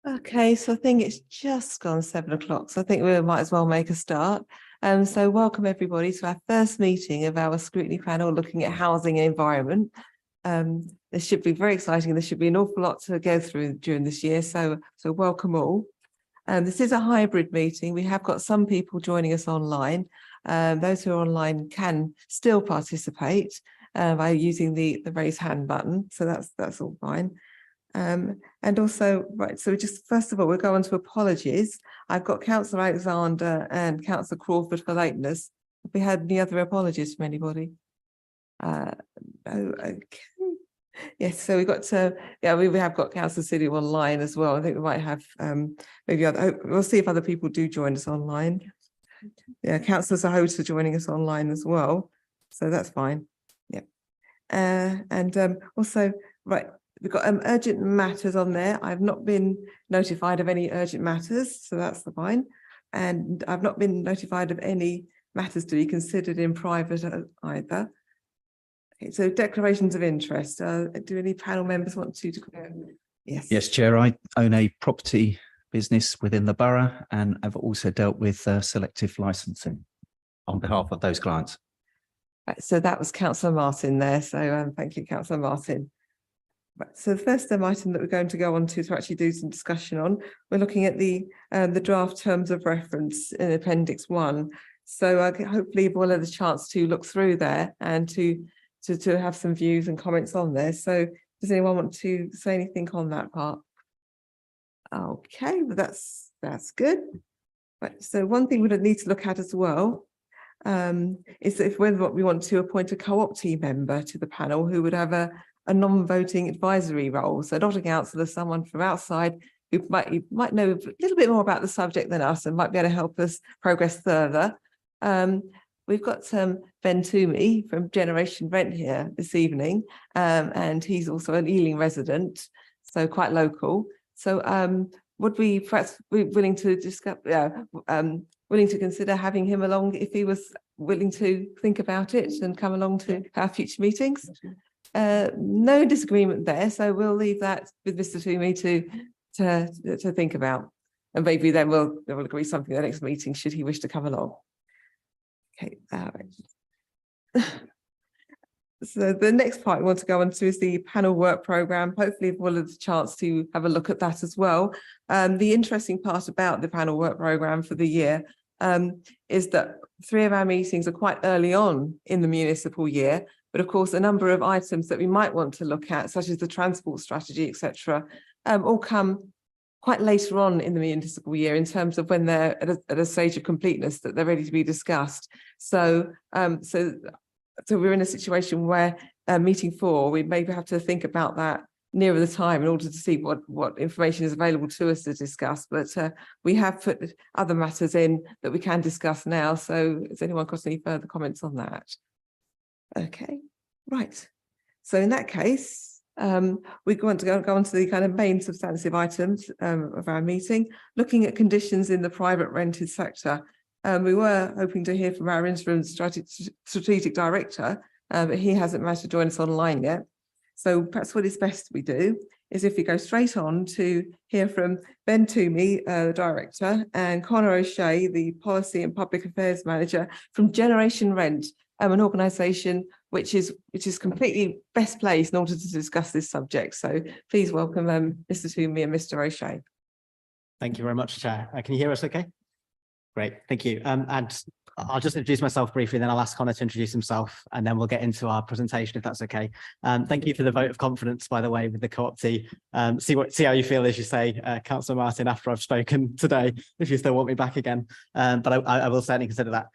Okay, so I think it's just gone 7 o'clock, so I think we might as well make a start. So welcome everybody to our first meeting of our scrutiny panel looking at housing and environment. This should be very exciting. There should be an awful lot to go through during this year, so welcome all. This is a hybrid meeting. We have got some people joining us online. Those who are online can still participate by using the raise hand button, so that's all fine. And also, right, so just first of all, we'll go on to apologies. I've got Councillor Alexander and Councillor Crawford for lateness. Have we had any other apologies from anybody? No, okay. Yes, so we've got to, yeah, we have got Councillor City online as well. I think we might have maybe other, we'll see if other people do join us online. Yeah, Councillor Sahota joining us online as well. So that's fine. Yeah. And also, right. We've got urgent matters on there. I've not been notified of any urgent matters, so that's fine. And I've not been notified of any matters to be considered in private either. Okay, so declarations of interest. Do any panel members want to declare? Yes. Yes, Chair. I own a property business within the borough, and I've also dealt with selective licensing on behalf of those clients. Right, so that was Councillor Martin there. So thank you, Councillor Martin. Right, so the first item that we're going to go on to actually do some discussion on, we're looking at the draft terms of reference in Appendix 1. So hopefully you've all had a chance to look through there and to have some views and comments on there. So does anyone want to say anything on that part? Okay, well that's good. Right, so one thing we would need to look at as well is if whether we want to appoint a co-op team member to the panel who would have a non-voting advisory role. So not a councillor, someone from outside who might know a little bit more about the subject than us and might be able to help us progress further. We've got Ben Toomey from Generation Rent here this evening, and he's also an Ealing resident, so quite local. So would we perhaps be willing to discuss, willing to consider having him along if he was willing to think about it and come along to our future meetings? No disagreement there, so we'll leave that with Mr. Toomey to think about, and maybe then we'll agree something at the next meeting should he wish to come along. Okay, so the next part we want to go on to is the panel work programme. Hopefully we'll have the chance to have a look at that as well. The interesting part about the panel work programme for the year is that 3 of our meetings are quite early on in the municipal year. But of course, a number of items that we might want to look at, such as the transport strategy, etc., all come quite later on in the municipal year in terms of when they're at a stage of completeness that they're ready to be discussed. So, so we're in a situation where meeting 4, we maybe have to think about that nearer the time in order to see what information is available to us to discuss. But we have put other matters in that we can discuss now. So has anyone got any further comments on that? Okay, right. So in that case, we want to go on to the kind of main substantive items of our meeting, looking at conditions in the private rented sector. We were hoping to hear from our interim strategic director, but he hasn't managed to join us online yet. So perhaps what is best we do is if we go straight on to hear from Ben Toomey, the director, and Conor O'Shea, the policy and public affairs manager from Generation Rent, an organisation which is completely best placed in order to discuss this subject. So please welcome Mr. Toomey and Mr. O'Shea. Thank you very much, Chair. Can you hear us okay? Great, thank you. And I'll just introduce myself briefly, then I'll ask Conor to introduce himself, and then we'll get into our presentation, if that's okay. Thank you for the vote of confidence, by the way, with the co-op team. See how you feel, as you say, Councillor Martin, after I've spoken today, if you still want me back again. But I will certainly consider that.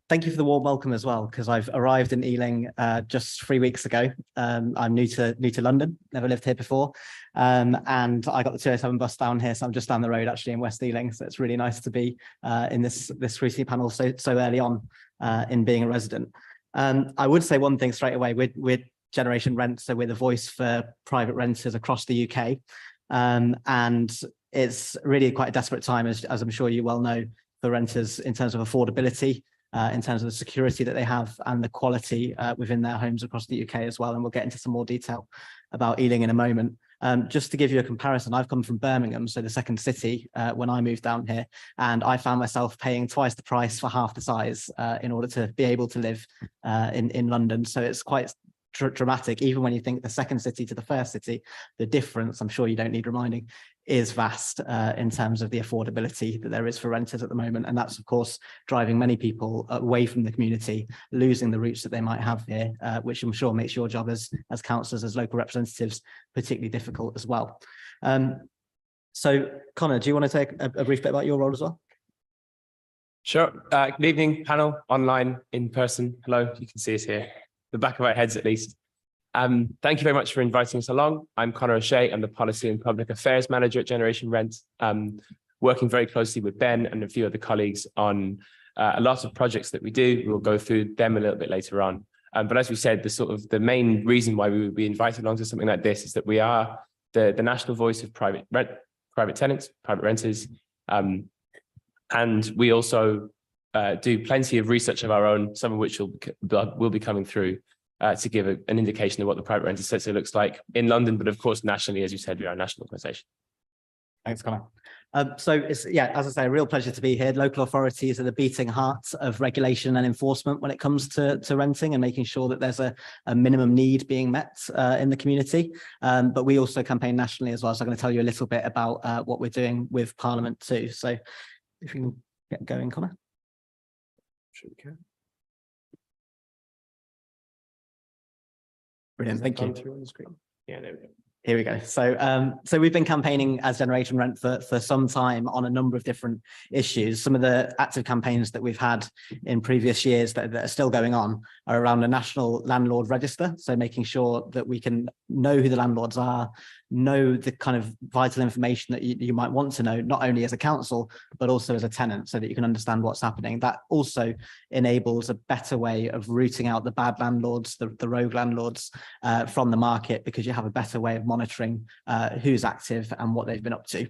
Thank you for the warm welcome as well, because I've arrived in Ealing just 3 weeks ago. I'm new to London, never lived here before, and I got the 207 bus down here, so I'm just down the road actually in West Ealing. So it's really nice to be in this scrutiny panel so early on in being a resident. I would say one thing straight away: we're Generation Rent, so we're the voice for private renters across the UK, and it's really quite a desperate time, as I'm sure you well know, for renters in terms of affordability, in terms of the security that they have and the quality within their homes across the UK as well. And we'll get into some more detail about Ealing in a moment. Just to give you a comparison, I've come from Birmingham, so the second city, when I moved down here, and I found myself paying twice the price for half the size in order to be able to live in London. So it's quite dramatic. Even when you think the second city to the first city, the difference, I'm sure you don't need reminding, is vast in terms of the affordability that there is for renters at the moment. And that's, of course, driving many people away from the community, losing the roots that they might have here, which I'm sure makes your job as councillors, as local representatives, particularly difficult as well. So, Connor, do you want to take a brief bit about your role as well? Sure. Good evening, panel, online, in person. Hello, you can see us here, the back of our heads at least. Thank you very much for inviting us along. I'm Connor O'Shea. I'm the Policy and Public Affairs Manager at Generation Rent, working very closely with Ben and a few other colleagues on a lot of projects that we do. We'll go through them a little bit later on. But as we said, the main reason why we would be invited along to something like this is that we are the national voice of private tenants, private renters. And we also do plenty of research of our own, some of which will be coming through to give an indication of what the private rented sector looks like in London, but of course, nationally, as you said, we are a national organisation. Thanks, Connor. So it's, yeah, as I say, a real pleasure to be here. Local authorities are the beating heart of regulation and enforcement when it comes to renting and making sure that there's a minimum need being met in the community. But we also campaign nationally as well. So I'm going to tell you a little bit about what we're doing with Parliament too. So if you can get going, Connor. Sure we can. Brilliant, thank you. On the screen. Yeah, there we go. Here we go. So we've been campaigning as Generation Rent for some time on a number of different issues. Some of the active campaigns that we've had in previous years that are still going on are around the National Landlord Register. So making sure that we can know who the landlords are, know the kind of vital information that you might want to know, not only as a council, but also as a tenant, so that you can understand what's happening. That also enables a better way of rooting out the bad landlords, the rogue landlords from the market, because you have a better way of monitoring who's active and what they've been up to.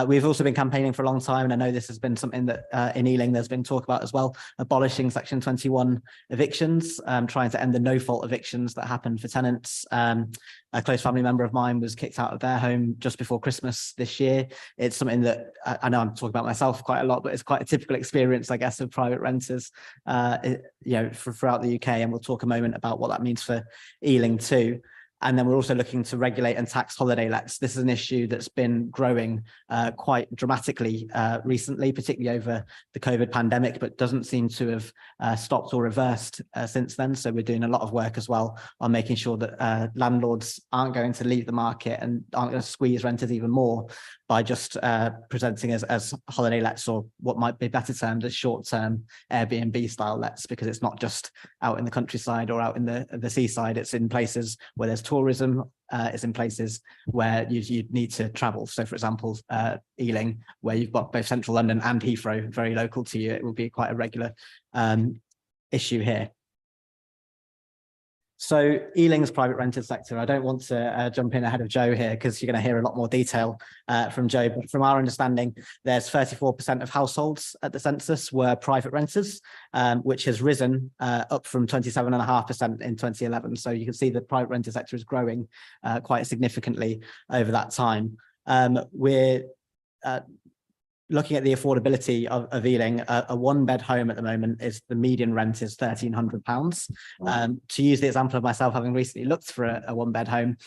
We've also been campaigning for a long time, and I know this has been something that in Ealing there's been talk about as well, abolishing Section 21 evictions, trying to end the no-fault evictions that happen for tenants. A close family member of mine was kicked out of their home just before Christmas this year. It's something that I know I'm talking about myself quite a lot, but it's quite a typical experience, I guess, of private renters, throughout the UK. And we'll talk a moment about what that means for Ealing too. And then we're also looking to regulate and tax holiday lets. This is an issue that's been growing quite dramatically recently, particularly over the COVID pandemic, but doesn't seem to have stopped or reversed since then. So we're doing a lot of work as well on making sure that landlords aren't going to leave the market and aren't going to squeeze renters even more by just presenting as holiday lets, or what might be better termed as short-term Airbnb style lets, because it's not just out in the countryside or out in the seaside. It's in places where there's tourism, it's in places where you need to travel. So for example, Ealing, where you've got both central London and Heathrow very local to you, it will be quite a regular issue here. So Ealing's private rented sector, I don't want to jump in ahead of Joe here, because you're going to hear a lot more detail from Joe. But from our understanding, there's 34% of households at the census were private renters, which has risen up from 27.5% in 2011. So you can see the private rented sector is growing quite significantly over that time. We're looking at the affordability of Ealing. A one-bed home at the moment is the median rent is £1,300. To use the example of myself having recently looked for a one-bed home,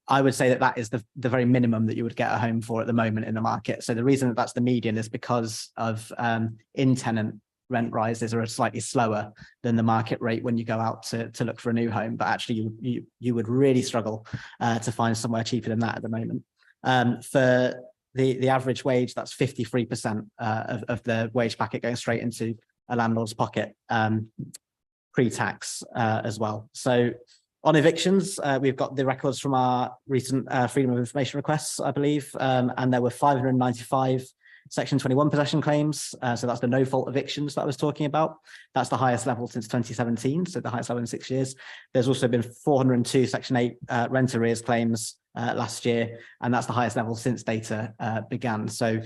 I would say that is the very minimum that you would get a home for at the moment in the market. So the reason that that's the median is because of in-tenant rent rises are slightly slower than the market rate when you go out to look for a new home. But actually you would really struggle to find somewhere cheaper than that at the moment. For the average wage, that's 53% of the wage packet going straight into a landlord's pocket, pre-tax as well. So on evictions, we've got the records from our recent Freedom of Information requests, I believe, and there were 595 Section 21 possession claims. So that's the no-fault evictions that I was talking about. That's the highest level since 2017, so the highest level in 6 years. There's also been 402 Section 8 rent arrears claims last year, and that's the highest level since data began. So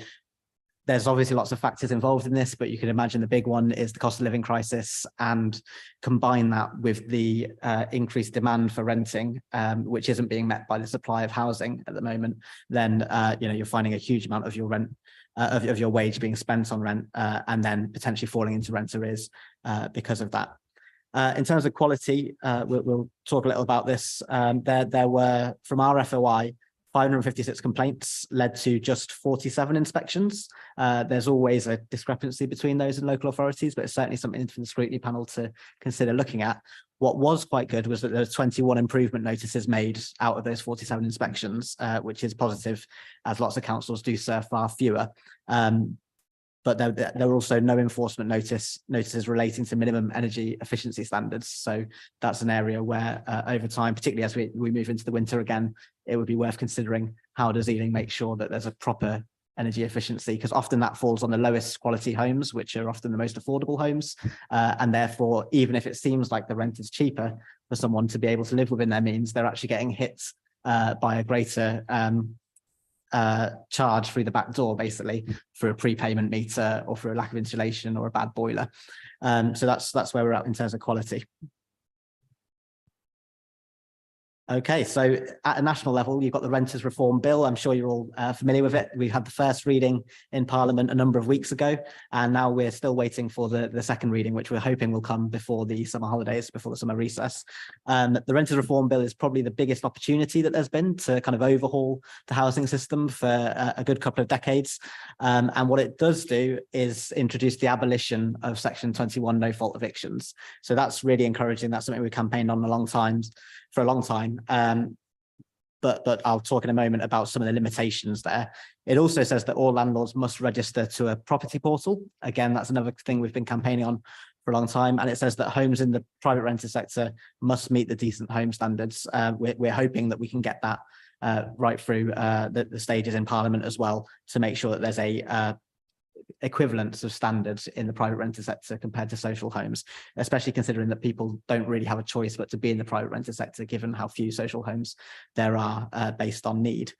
There's obviously lots of factors involved in this, but you can imagine the big one is the cost of living crisis, and combine that with the increased demand for renting, which isn't being met by the supply of housing at the moment, then you're finding a huge amount of your rent, of your wage being spent on rent, and then potentially falling into rent arrears because of that. In terms of quality, we'll talk a little about this. There were, from our FOI, 556 complaints led to just 47 inspections. There's always a discrepancy between those and local authorities, but it's certainly something for the scrutiny panel to consider looking at. What was quite good was that there were 21 improvement notices made out of those 47 inspections, which is positive, as lots of councils do serve far fewer. But there were also no enforcement notices relating to minimum energy efficiency standards. So that's an area where over time, particularly as we move into the winter again, it would be worth considering how does Ealing make sure that there's a proper energy efficiency, because often that falls on the lowest quality homes, which are often the most affordable homes. And therefore, even if it seems like the rent is cheaper for someone to be able to live within their means, they're actually getting hit by a greater charge through the back door, basically for a prepayment meter or for a lack of insulation or a bad boiler. So that's where we're at in terms of quality. Okay, so at a national level, you've got the Renters Reform Bill. I'm sure you're all familiar with it. We had the first reading in Parliament a number of weeks ago, and now we're still waiting for the second reading, which we're hoping will come before the summer holidays, before the summer recess. The Renters Reform Bill is probably the biggest opportunity that there's been to kind of overhaul the housing system for a good couple of decades. And what it does do is introduce the abolition of Section 21 no-fault evictions. So that's really encouraging. That's something we've campaigned on for a long time. But I'll talk in a moment about some of the limitations there. It also says that all landlords must register to a property portal. Again, that's another thing we've been campaigning on for a long time. And it says that homes in the private rented sector must meet the decent home standards. We're hoping that we can get that right through the stages in Parliament as well, to make sure that there's a equivalence of standards in the private rented sector compared to social homes, especially considering that people don't really have a choice but to be in the private rented sector, given how few social homes there are based on need.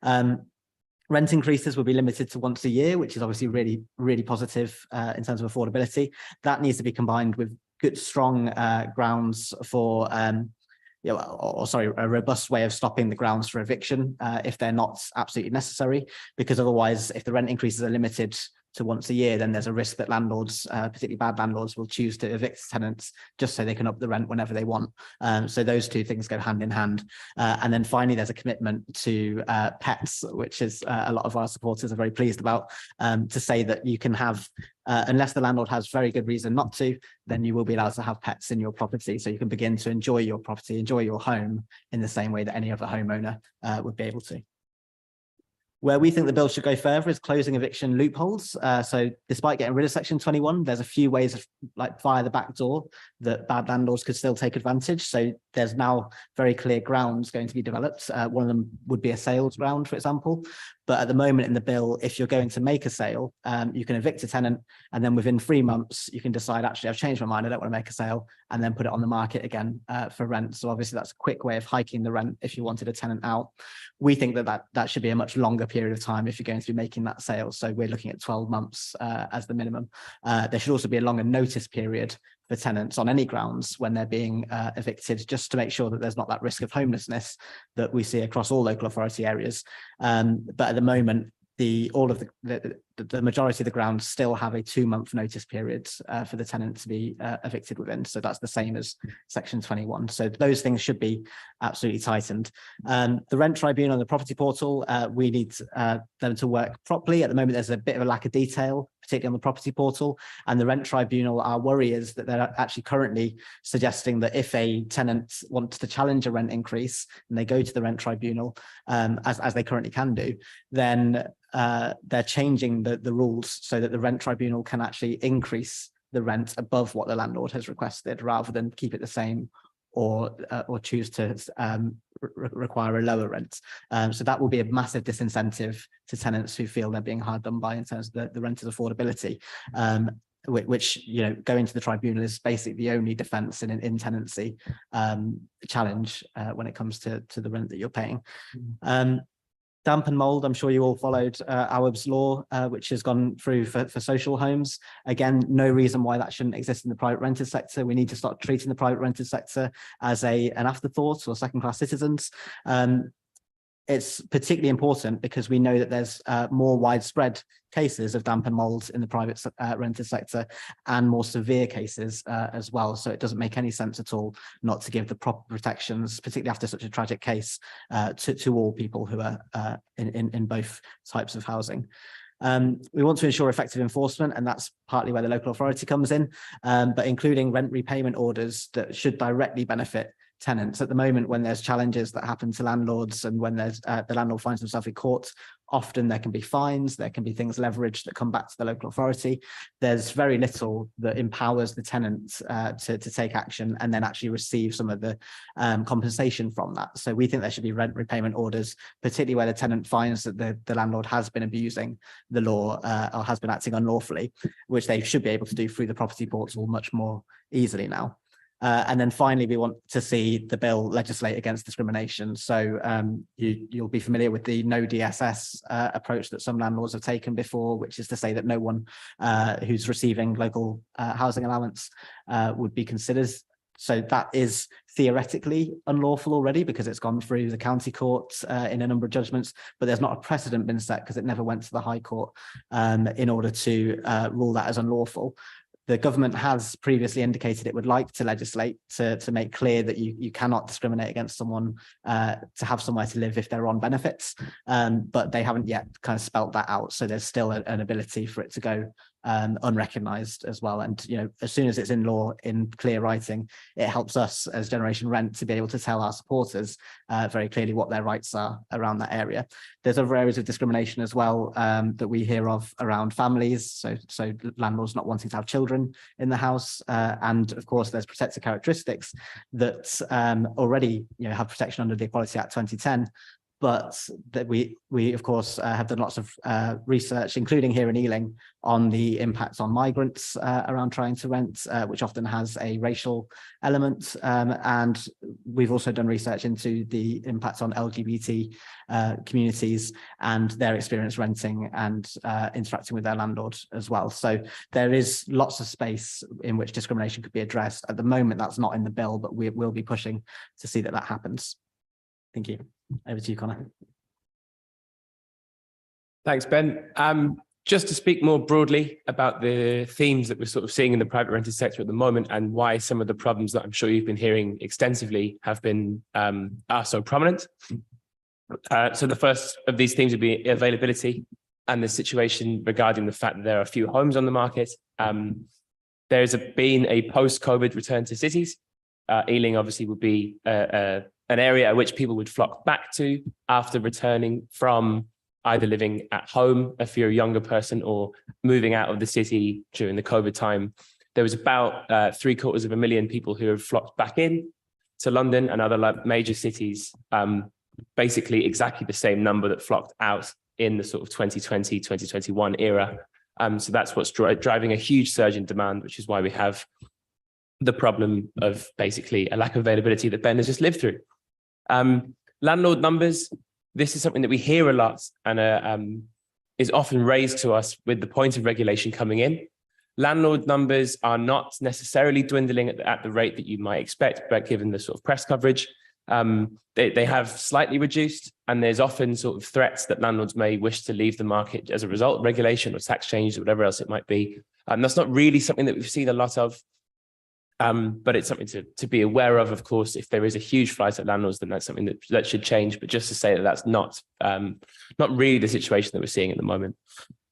Rent increases will be limited to once a year, which is obviously really, really positive in terms of affordability. That needs to be combined with good, strong grounds for a robust way of stopping the grounds for eviction if they're not absolutely necessary, because otherwise, if the rent increases are limited to once a year, then there's a risk that landlords, particularly bad landlords, will choose to evict tenants just so they can up the rent whenever they want. So those two things go hand in hand. And then finally, there's a commitment to pets, which is a lot of our supporters are very pleased about, to say that you can have, unless the landlord has very good reason not to, then you will be allowed to have pets in your property. So you can begin to enjoy your property, enjoy your home in the same way that any other homeowner would be able to. Where we think the bill should go further is closing eviction loopholes. So despite getting rid of Section 21, there's a few ways of, like via the back door, that bad landlords could still take advantage. So there's now very clear grounds going to be developed. One of them would be a sales ground, for example. But at the moment in the bill, if you're going to make a sale, you can evict a tenant, and then within 3 months, you can decide, actually, I've changed my mind, I don't want to make a sale, and then put it on the market again for rent. So obviously that's a quick way of hiking the rent if you wanted a tenant out. We think that should be a much longer period of time if you're going to be making that sale. So we're looking at 12 months as the minimum. There should also be a longer notice period for tenants on any grounds when they're being evicted, just to make sure that there's not that risk of homelessness that we see across all local authority areas. But at the moment, the majority of the grounds still have a 2-month notice period for the tenant to be evicted within. So that's the same as Section 21. So those things should be absolutely tightened. The rent tribunal and the property portal, we need them to work properly. At the moment, there's a bit of a lack of detail, particularly on the property portal, and the rent tribunal. Our worry is that they're actually currently suggesting that if a tenant wants to challenge a rent increase and they go to the rent tribunal, as they currently can do, then they're changing the rules so that the rent tribunal can actually increase the rent above what the landlord has requested, rather than keep it the same or choose to require a lower rent. So that will be a massive disincentive to tenants who feel they're being hard done by in terms of the renter's affordability, which, going to the tribunal is basically the only defence in tenancy challenge when it comes to the rent that you're paying. Damp and mold, I'm sure you all followed Awab's law, which has gone through for social homes. Again, no reason why that shouldn't exist in the private rented sector. We need to start treating the private rented sector as an afterthought or second-class citizens. It's particularly important because we know that there's more widespread cases of damp and mold in the private rented sector and more severe cases as well. So it doesn't make any sense at all not to give the proper protections, particularly after such a tragic case, to all people who are in both types of housing. We want to ensure effective enforcement, and that's partly where the local authority comes in, but including rent repayment orders that should directly benefit tenants. At the moment, when there's challenges that happen to landlords and when there's the landlord finds himself in court, often there can be fines, there can be things leveraged that come back to the local authority. There's very little that empowers the tenant to take action and then actually receive some of the compensation from that. So we think there should be rent repayment orders, particularly where the tenant finds that the landlord has been abusing the law or has been acting unlawfully, which they should be able to do through the property portal much more easily now. And then finally, we want to see the bill legislate against discrimination. So you'll be familiar with the no DSS approach that some landlords have taken before, which is to say that no one who's receiving local housing allowance would be considered. So that is theoretically unlawful already because it's gone through the county courts in a number of judgments, but there's not a precedent been set because it never went to the High Court in order to rule that as unlawful. The government has previously indicated it would like to legislate to make clear that you cannot discriminate against someone to have somewhere to live if they're on benefits, but they haven't yet kind of spelt that out. So there's still an ability for it to go unrecognised as well. And, you know, as soon as it's in law in clear writing, it helps us as Generation Rent to be able to tell our supporters very clearly what their rights are around that area. There's other areas of discrimination as well that we hear of around families. So landlords not wanting to have children in the house. And of course, there's protected characteristics that already, you know, have protection under the Equality Act 2010. But that we of course have done lots of research, including here in Ealing, on the impacts on migrants around trying to rent, which often has a racial element. And we've also done research into the impact on LGBT communities and their experience renting and interacting with their landlord as well. So there is lots of space in which discrimination could be addressed. At the moment, that's not in the bill, but we will be pushing to see that that happens. Thank you. Over to you, Connor. Thanks, Ben. Just to speak more broadly about the themes that we're sort of seeing in the private rented sector at the moment and why some of the problems that I'm sure you've been hearing extensively have been are so prominent. So the first of these themes would be availability and the situation regarding the fact that there are few homes on the market. There's been a post-COVID return to cities. Ealing obviously would be an area at which people would flock back to after returning from either living at home if you're a younger person or moving out of the city during the COVID time. There was about 750,000 people who have flocked back in to London and other major cities, basically exactly the same number that flocked out in the sort of 2020, 2021 era. So that's what's driving a huge surge in demand, which is why we have the problem of basically a lack of availability that Ben has just lived through. Landlord numbers, this is something that we hear a lot and is often raised to us with the point of regulation coming in. Landlord numbers are not necessarily dwindling at the rate that you might expect, but given the sort of press coverage, they have slightly reduced, and there's often sort of threats that landlords may wish to leave the market as a result of regulation or tax changes or whatever else it might be. And that's not really something that we've seen a lot of. But it's something to be aware of course. If there is a huge flight of landlords, then that's something that should change. But just to say that that's not really the situation that we're seeing at the moment.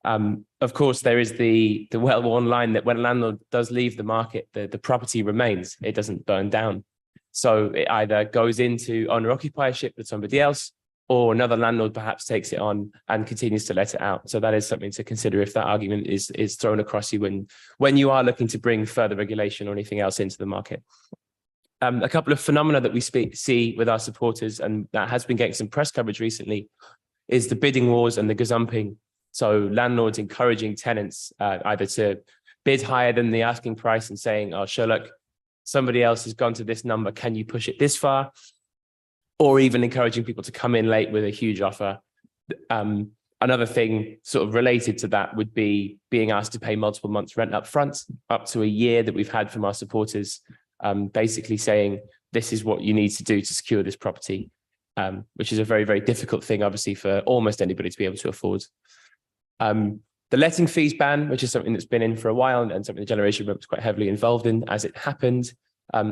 Of course, there is the well-worn line that when a landlord does leave the market, the property remains. It doesn't burn down. So it either goes into owner-occupiership with somebody else, or another landlord perhaps takes it on and continues to let it out. So that is something to consider if that argument is thrown across you when you are looking to bring further regulation or anything else into the market. A couple of phenomena that we see with our supporters, and that has been getting some press coverage recently, is the bidding wars and the gazumping. So landlords encouraging tenants either to bid higher than the asking price and saying, oh, Sherlock, somebody else has gone to this number, can you push it this far? Or even encouraging people to come in late with a huge offer Another thing sort of related to that would be being asked to pay multiple months rent up front, up to a year, that we've had from our supporters, basically saying this is what you need to do to secure this property, which is a very, very difficult thing, obviously, for almost anybody to be able to afford. The letting fees ban, which is something that's been in for a while and something the Generation Rent was quite heavily involved in as it happened,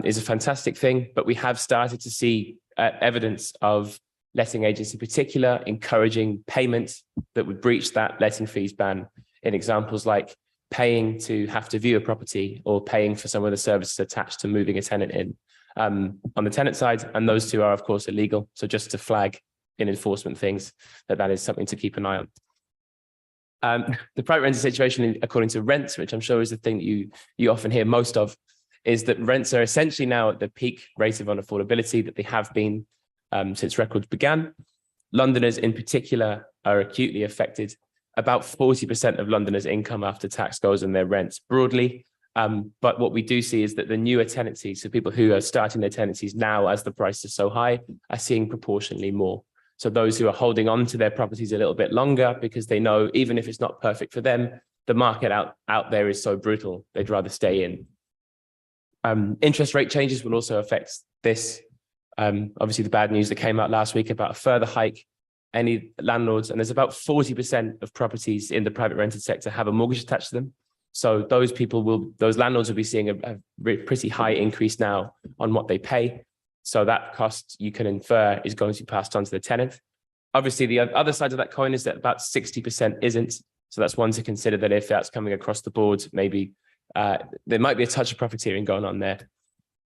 is a fantastic thing, but we have started to see evidence of letting agents in particular encouraging payments that would breach that letting fees ban, in examples like paying to have to view a property or paying for some of the services attached to moving a tenant in on the tenant side. And those two are, of course, illegal. So just to flag in enforcement things, that is something to keep an eye on. The private rented situation, according to rents, which I'm sure is the thing that you often hear most of, is that rents are essentially now at the peak rate of unaffordability that they have been since records began. Londoners in particular are acutely affected. About 40% of Londoners' income after tax goes on their rents broadly. But what we do see is that the newer tenancies, so people who are starting their tenancies now as the price is so high, are seeing proportionally more. So those who are holding on to their properties a little bit longer because they know even if it's not perfect for them, the market out there is so brutal, they'd rather stay in. Interest rate changes will also affect this. Obviously, the bad news that came out last week about a further hike. Any landlords, and there's about 40% of properties in the private rented sector have a mortgage attached to them. So those landlords will be seeing a pretty high increase now on what they pay. So that cost, you can infer, is going to be passed on to the tenant. Obviously, the other side of that coin is that about 60% isn't. So that's one to consider, that if that's coming across the board, maybe there might be a touch of profiteering going on there.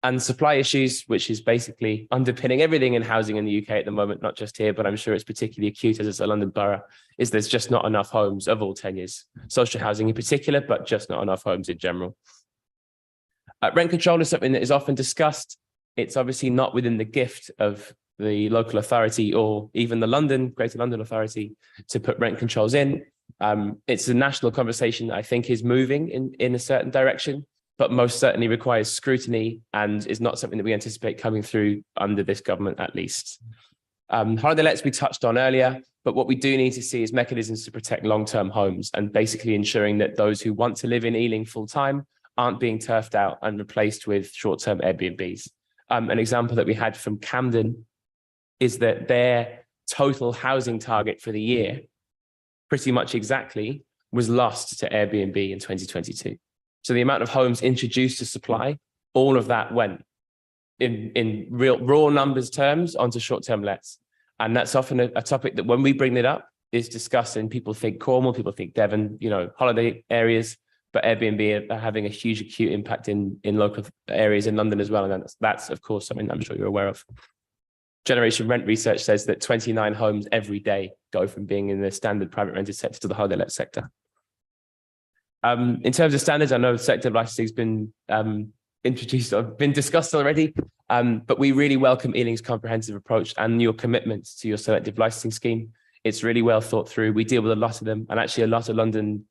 And supply issues, which is basically underpinning everything in housing in the UK at the moment, not just here, but I'm sure it's particularly acute as it's a London borough, is there's just not enough homes of all tenures, social housing in particular, but just not enough homes in general. Rent control is something that is often discussed. It's obviously not within the gift of the local authority or even the Greater London Authority to put rent controls in. It's a national conversation that I think is moving in a certain direction, but most certainly requires scrutiny and is not something that we anticipate coming through under this government, at least. Holiday lets we touched on earlier, but what we do need to see is mechanisms to protect long-term homes and basically ensuring that those who want to live in Ealing full-time aren't being turfed out and replaced with short-term Airbnbs. An example that we had from Camden is that their total housing target for the year, pretty much exactly, was lost to Airbnb in 2022. So the amount of homes introduced to supply, all of that went in real raw numbers terms onto short-term lets. And that's often a topic that when we bring it up is discussed, and people think Cornwall, people think Devon, holiday areas, but Airbnb are having a huge acute impact in local areas in London as well. And that's of course something I'm sure you're aware of. Generation Rent research says that 29 homes every day go from being in the standard private rented sector to the holiday let sector. In terms of standards, I know selective licensing has been introduced or been discussed already, but we really welcome Ealing's comprehensive approach and your commitment to your selective licensing scheme. It's really well thought through. We deal with a lot of them, and actually a lot of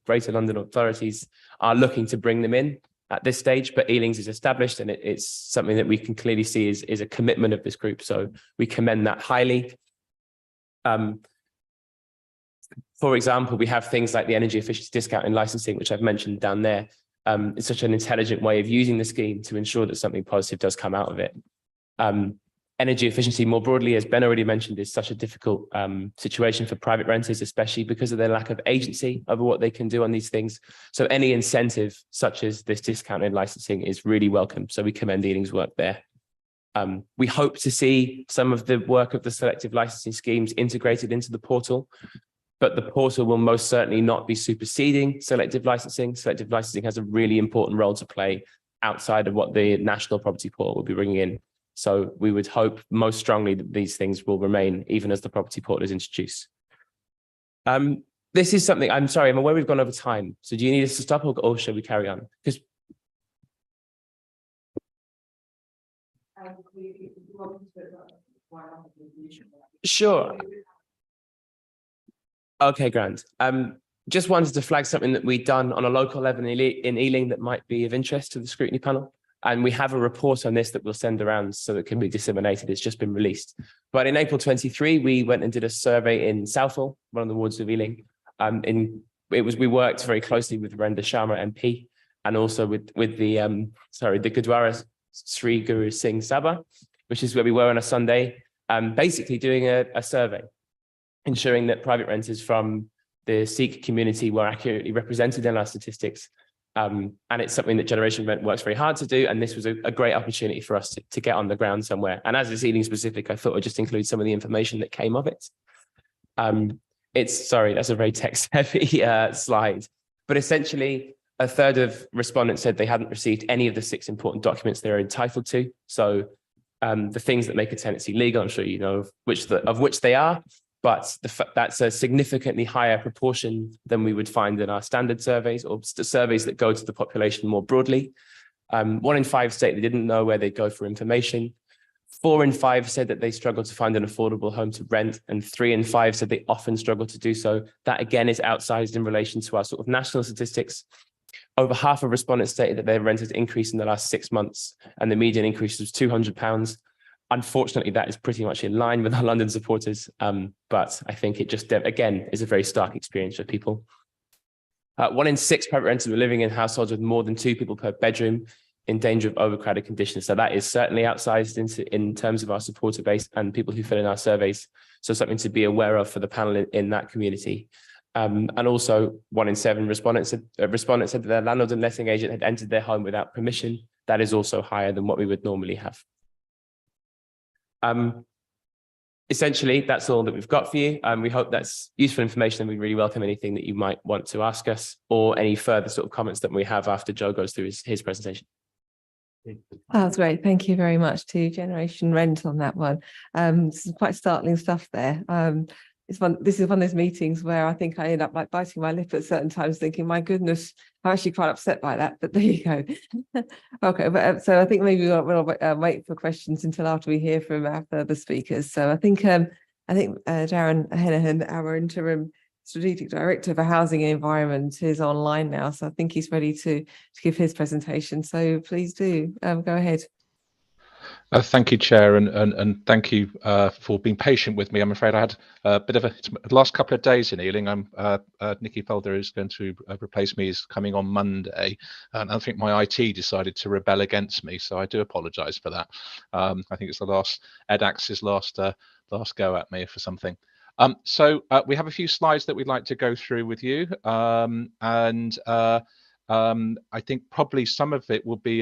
Greater London authorities are looking to bring them in at this stage, but Ealing's is established, and it's something that we can clearly see is a commitment of this group. So we commend that highly. For example, we have things like the energy efficiency discount in licensing, which I've mentioned down there. It's such an intelligent way of using the scheme to ensure that something positive does come out of it. Energy efficiency more broadly, as Ben already mentioned, is such a difficult situation for private renters, especially because of their lack of agency over what they can do on these things. So any incentive such as this discount in licensing is really welcome. So we commend Ealing's work there. We hope to see some of the work of the selective licensing schemes integrated into the portal, but the portal will most certainly not be superseding selective licensing. Selective licensing has a really important role to play outside of what the national property portal will be bringing in. So we would hope most strongly that these things will remain even as the property portal is introduced. This is something, I'm sorry, I'm aware we've gone over time. So do you need us to stop or shall we carry on? Because sure. Okay, grand. Just wanted to flag something that we've done on a local level in Ealing that might be of interest to the scrutiny panel. And we have a report on this that we'll send around so it can be disseminated. It's just been released. But in April 23, we went and did a survey in Southall, one of the wards of Ealing. We worked very closely with Renda Sharma MP and also with the Gurdwara Sri Guru Singh Sabha, which is where we were on a Sunday, basically doing a survey, ensuring that private renters from the Sikh community were accurately represented in our statistics. And it's something that Generation Rent works very hard to do. And this was a great opportunity for us to get on the ground somewhere. And as it's Ealing specific, I thought I'd just include some of the information that came of it. That's a very text heavy slide, but essentially a third of respondents said they hadn't received any of the 6 important documents they're entitled to. So the things that make a tenancy legal, I'm sure you know of which they are, but that's a significantly higher proportion than we would find in our standard surveys or surveys that go to the population more broadly. 1 in 5 state they didn't know where they'd go for information. 4 in 5 said that they struggle to find an affordable home to rent, and 3 in 5 said they often struggle to do so. That again is outsized in relation to our sort of national statistics. Over half of respondents stated that their rent has increased in the last 6 months, and the median increase was £200. Unfortunately, that is pretty much in line with our London supporters, but I think it just, again, is a very stark experience for people. 1 in 6 private renters were living in households with more than 2 people per bedroom in danger of overcrowded conditions. So that is certainly outsized in terms of our supporter base and people who fill in our surveys. So something to be aware of for the panel in that community. And also 1 in 7 respondents said that their landlord and letting agent had entered their home without permission. That is also higher than what we would normally have. Essentially, that's all that we've got for you. We hope that's useful information, and we really welcome anything that you might want to ask us or any further sort of comments that we have after Joe goes through his presentation. That's great. Thank you very much to Generation Rent on that one. This is quite startling stuff there. This is one of those meetings where I think I end up like biting my lip at certain times thinking, my goodness, I'm actually quite upset by that, but there you go. Okay, but so I think maybe we'll wait for questions until after we hear from our further speakers. So I think Darren Hennihan, our interim Strategic Director for Housing and Environment, is online now. So I think he's ready to give his presentation. So please do go ahead. Thank you, Chair, and thank you for being patient with me. I'm afraid I had a bit of the last couple of days in Ealing. Nikki Felder is going to replace me, is coming on Monday, and I think my IT decided to rebel against me, so I do apologise for that. I think it's the last EdAx's last go at me for something. So we have a few slides that we'd like to go through with you, and I think probably some of it will be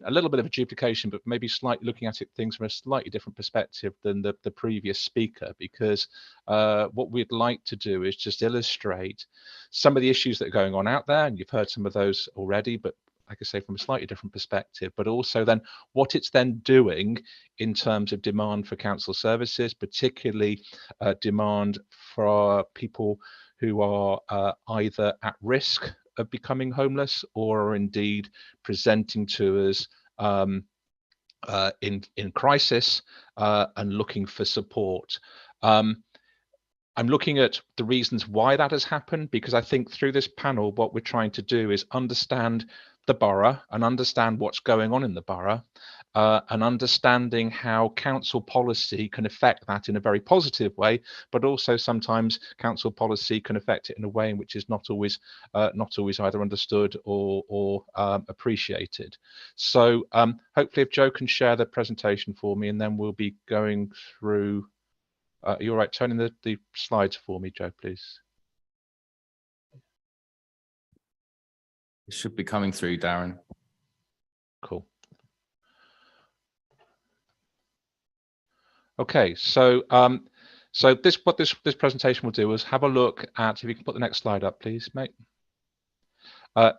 a little bit of a duplication, but maybe slightly looking at things from a slightly different perspective than the previous speaker, because what we'd like to do is just illustrate some of the issues that are going on out there, and you've heard some of those already, but like I say, from a slightly different perspective, but also then what it's then doing in terms of demand for council services, particularly demand for people who are either at risk of becoming homeless or are indeed presenting to us in crisis and looking for support. I'm looking at the reasons why that has happened, because I think through this panel what we're trying to do is understand the borough and understand what's going on in the borough, and understanding how council policy can affect that in a very positive way, but also sometimes council policy can affect it in a way in which is not always either understood or appreciated. So hopefully if Joe can share the presentation for me, and then we'll be going through. You're right, turning the slides for me, Joe, please. It should be coming through, Darren. Cool. Okay, so what this presentation will do is have a look at, if you can put the next slide up, please, mate.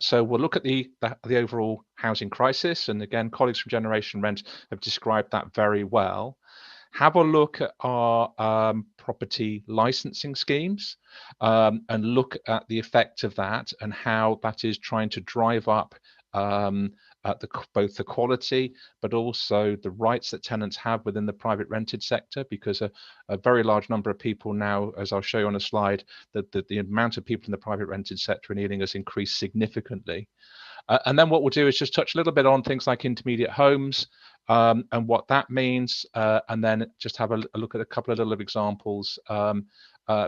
So we'll look at the overall housing crisis, and again, colleagues from Generation Rent have described that very well. Have a look at our property licensing schemes, and look at the effect of that and how that is trying to drive up both the quality, but also the rights that tenants have within the private rented sector, because a very large number of people now, as I'll show you on a slide, that the amount of people in the private rented sector in Ealing has increased significantly. And then what we'll do is just touch a little bit on things like intermediate homes and what that means, and then just have a look at a couple of little examples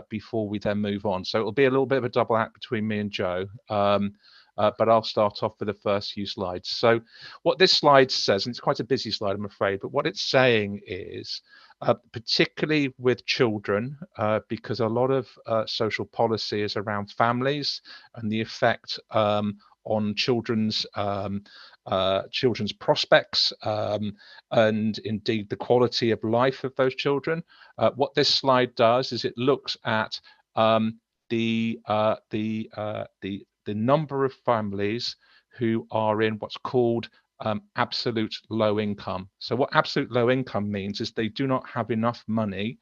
before we then move on. So it'll be a little bit of a double act between me and Joe, but I'll start off with the first few slides. So what this slide says, and it's quite a busy slide, I'm afraid, but what it's saying is, particularly with children, because a lot of social policy is around families and the effect on children's prospects and indeed the quality of life of those children. What this slide does is it looks at the number of families who are in what's called absolute low income. So what absolute low income means is they do not have enough money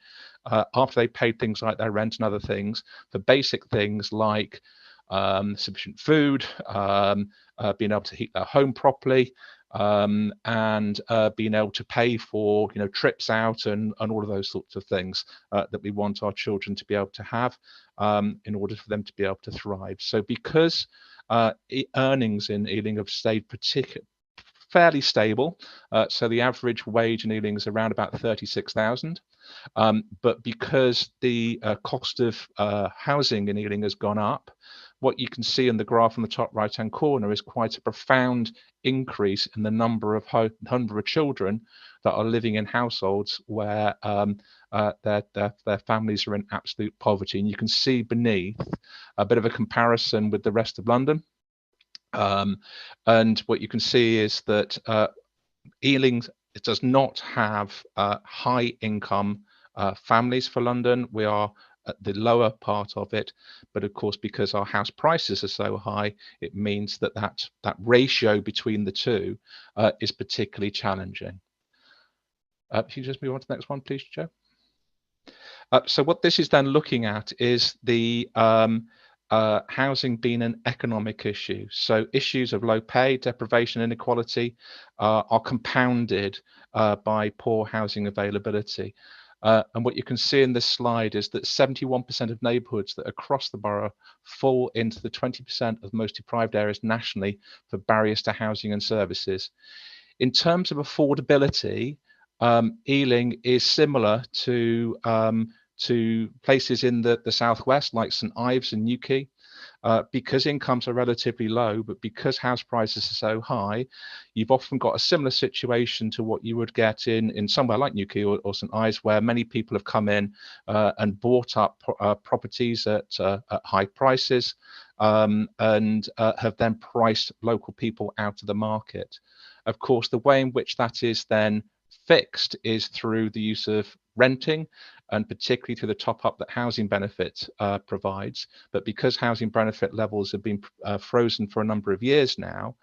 after they paid things like their rent and other things for basic things like sufficient food, being able to heat their home properly, and being able to pay for trips out and all of those sorts of things that we want our children to be able to have in order for them to be able to thrive. So because earnings in Ealing have stayed fairly stable, so the average wage in Ealing is around about 36,000. But because the cost of housing in Ealing has gone up, what you can see in the graph on the top right hand corner is quite a profound increase in the number of children that are living in households where their families are in absolute poverty. And you can see beneath a bit of a comparison with the rest of London. And what you can see is that Ealing does not have high income families for London. We are at the lower part of it, but of course, because our house prices are so high, it means that that ratio between the two is particularly challenging. If you just move on to the next one, please, Joe. So what this is then looking at is the housing being an economic issue. So issues of low pay, deprivation, inequality are compounded by poor housing availability. And what you can see in this slide is that 71% of neighbourhoods that across the borough fall into the 20% of most deprived areas nationally for barriers to housing and services. In terms of affordability, Ealing is similar to places in the southwest like St Ives and Newquay. Because incomes are relatively low, but because house prices are so high, you've often got a similar situation to what you would get in somewhere like Newquay or St Ives, where many people have come in and bought up properties at high prices and have then priced local people out of the market. Of course, the way in which that is then fixed is through the use of renting, and particularly through the top up that housing benefit provides. But because housing benefit levels have been frozen for a number of years now,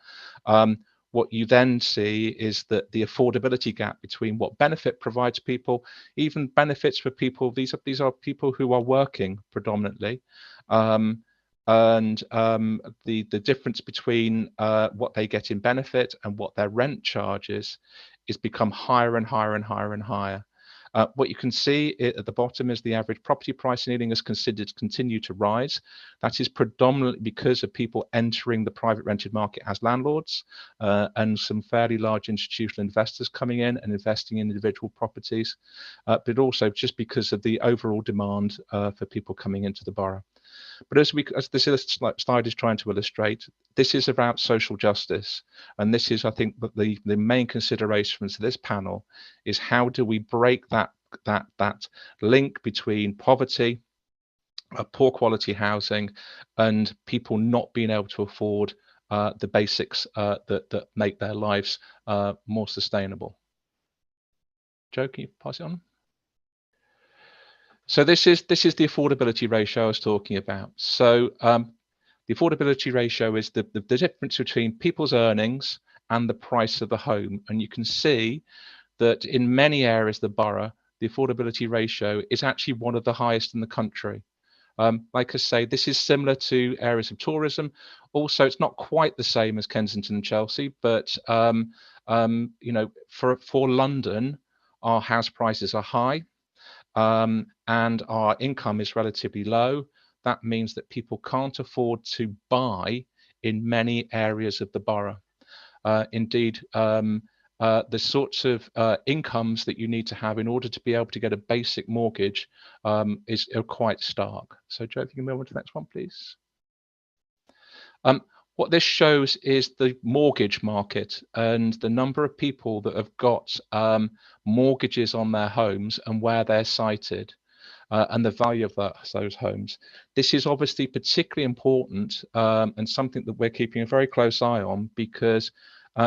what you then see is that the affordability gap between what benefit provides people, even benefits for people, these are people who are working predominantly, and the difference between what they get in benefit and what their rent charges is become higher and higher and higher and higher. What you can see at the bottom is the average property price in Ealing has continue to rise. That is predominantly because of people entering the private rented market as landlords and some fairly large institutional investors coming in and investing in individual properties, but also just because of the overall demand for people coming into the borough. But as this slide is trying to illustrate, this is about social justice. And this is, I think, the main consideration for this panel is how do we break that link between poverty, poor quality housing, and people not being able to afford the basics that make their lives more sustainable. Joe, can you pass it on? So this is the affordability ratio I was talking about. So the affordability ratio is the difference between people's earnings and the price of the home. And you can see that in many areas of the borough, the affordability ratio is actually one of the highest in the country. Like I say, this is similar to areas of tourism. Also, it's not quite the same as Kensington and Chelsea, but you know, for London, our house prices are high. And our income is relatively low. That means that people can't afford to buy in many areas of the borough. Indeed, the sorts of incomes that you need to have in order to be able to get a basic mortgage are quite stark. So Joe, if you can move on to the next one, please. What this shows is the mortgage market and the number of people that have got mortgages on their homes and where they're sited. And the value of those homes. This is obviously particularly important and something that we're keeping a very close eye on, because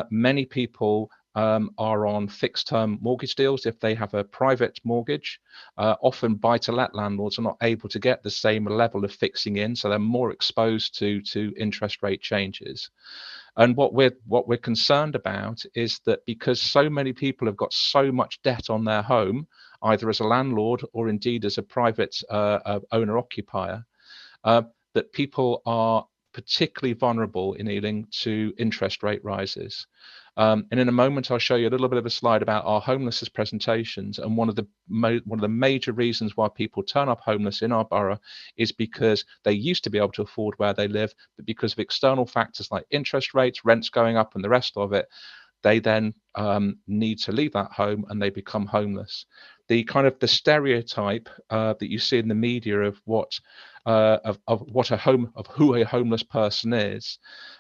many people are on fixed term mortgage deals. If they have a private mortgage, often buy-to-let landlords are not able to get the same level of fixing in, so they're more exposed to interest rate changes. And what we're concerned about is that because so many people have got so much debt on their home, either as a landlord or indeed as a private owner occupier, that people are particularly vulnerable in Ealing to interest rate rises. And in a moment, I'll show you a little bit of a slide about our homelessness presentations. And one of the major reasons why people turn up homeless in our borough is because they used to be able to afford where they live, but because of external factors like interest rates, rents going up, and the rest of it, they then need to leave that home and they become homeless. The kind of the stereotype that you see in the media of what who a homeless person is,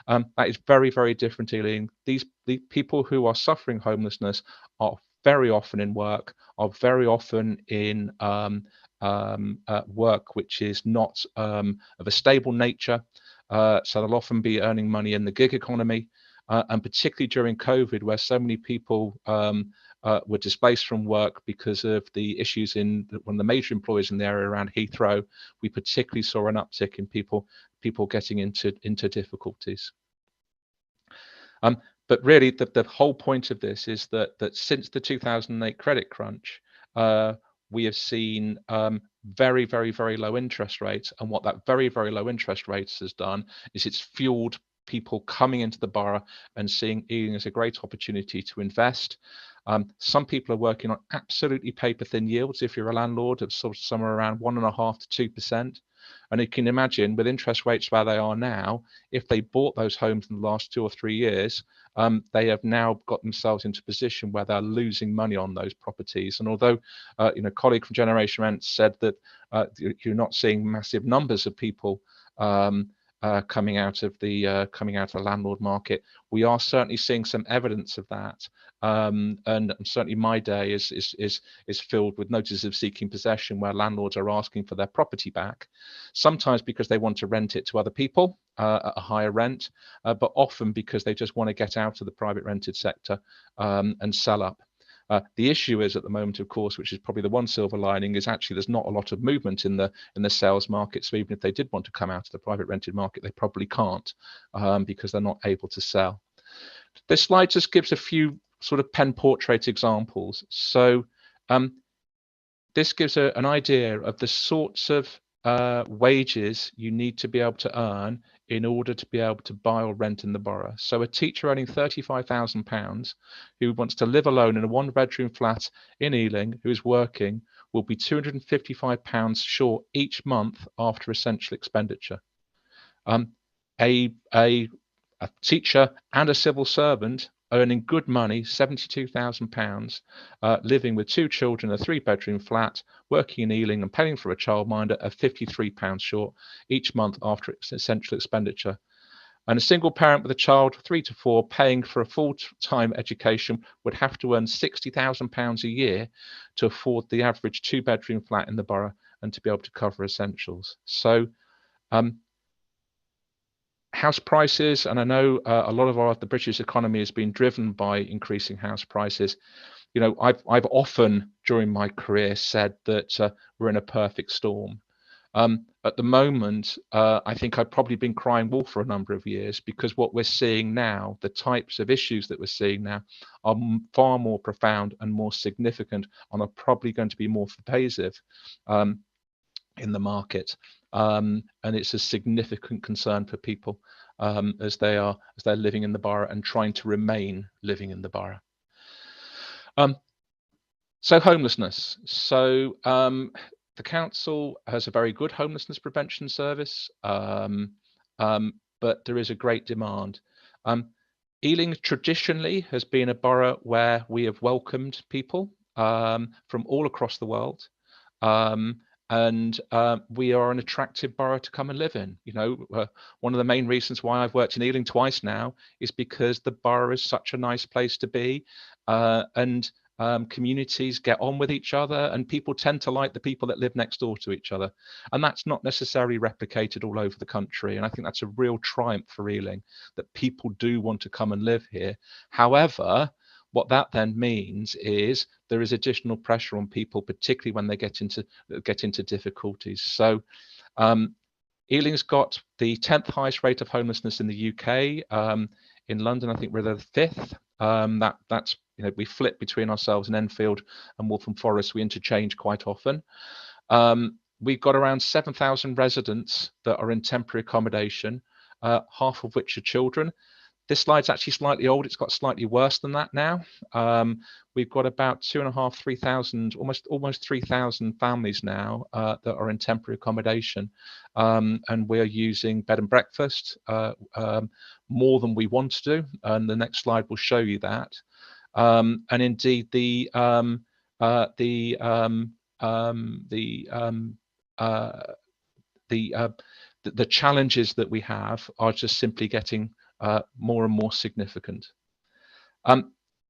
that is very, very different. The people who are suffering homelessness are very often in work, are very often in work which is not of a stable nature. So they'll often be earning money in the gig economy. And particularly during COVID, where so many people were displaced from work because of the issues in one of the major employers in the area around Heathrow, we particularly saw an uptick in people getting into difficulties. But really, the whole point of this is that since the 2008 credit crunch, we have seen very, very, very low interest rates. And what that very, very low interest rates has done is it's fueled people coming into the borough and seeing Ealing as a great opportunity to invest. Some people are working on absolutely paper thin yields. If you're a landlord, of sort of somewhere around 1.5% to 2%. And you can imagine with interest rates where they are now, if they bought those homes in the last 2 or 3 years, they have now got themselves into a position where they're losing money on those properties. And although, a colleague from Generation Rent said that you're not seeing massive numbers of people coming out of the landlord market, we are certainly seeing some evidence of that. And certainly my day is filled with notices of seeking possession where landlords are asking for their property back, sometimes because they want to rent it to other people at a higher rent, but often because they just want to get out of the private rented sector and sell up. The issue is at the moment, of course, which is probably the one silver lining, is actually there's not a lot of movement in the sales market. So even if they did want to come out of the private rented market, they probably can't because they're not able to sell. This slide just gives a few sort of pen portrait examples. So this gives an idea of the sorts of wages you need to be able to earn in order to be able to buy or rent in the borough. So a teacher earning £35,000 who wants to live alone in a 1-bedroom flat in Ealing, who is working, will be £255 short each month after essential expenditure. A teacher and a civil servant earning good money, £72,000, living with 2 children, a 3-bedroom flat, working in Ealing and paying for a childminder, are £53 short each month after essential expenditure. And a single parent with a child 3 to 4 paying for a full-time education would have to earn £60,000 a year to afford the average 2-bedroom flat in the borough and to be able to cover essentials. So house prices, and I know a lot of the British economy has been driven by increasing house prices. I've often during my career said that we're in a perfect storm. At the moment, I think I've probably been crying wolf for a number of years, because what we're seeing now, the types of issues that we're seeing now, are far more profound and more significant, and are probably going to be more pervasive in the market. And it's a significant concern for people as they're living in the borough and trying to remain living in the borough. So homelessness. So the council has a very good homelessness prevention service. but there is a great demand. Ealing traditionally has been a borough where we have welcomed people from all across the world. And we are an attractive borough to come and live in. You know, one of the main reasons why I've worked in Ealing twice now is because the borough is such a nice place to be, and communities get on with each other, and people tend to like the people that live next door to each other. And that's not necessarily replicated all over the country. And I think that's a real triumph for Ealing, that people do want to come and live here. However, what that then means is there is additional pressure on people, particularly when they get into difficulties. So Ealing's got the 10th highest rate of homelessness in the UK. In London, I think we're the 5th. That's, you know, we flip between ourselves and Enfield and Waltham Forest. We interchange quite often. We've got around 7,000 residents that are in temporary accommodation, half of which are children. This slide's actually slightly old. It's got slightly worse than that now. We've got about 2,500, 3,000, almost 3,000 families now that are in temporary accommodation, and we're using bed and breakfast more than we want to do. And the next slide will show you that. And indeed, the challenges that we have are just simply getting more and more significant.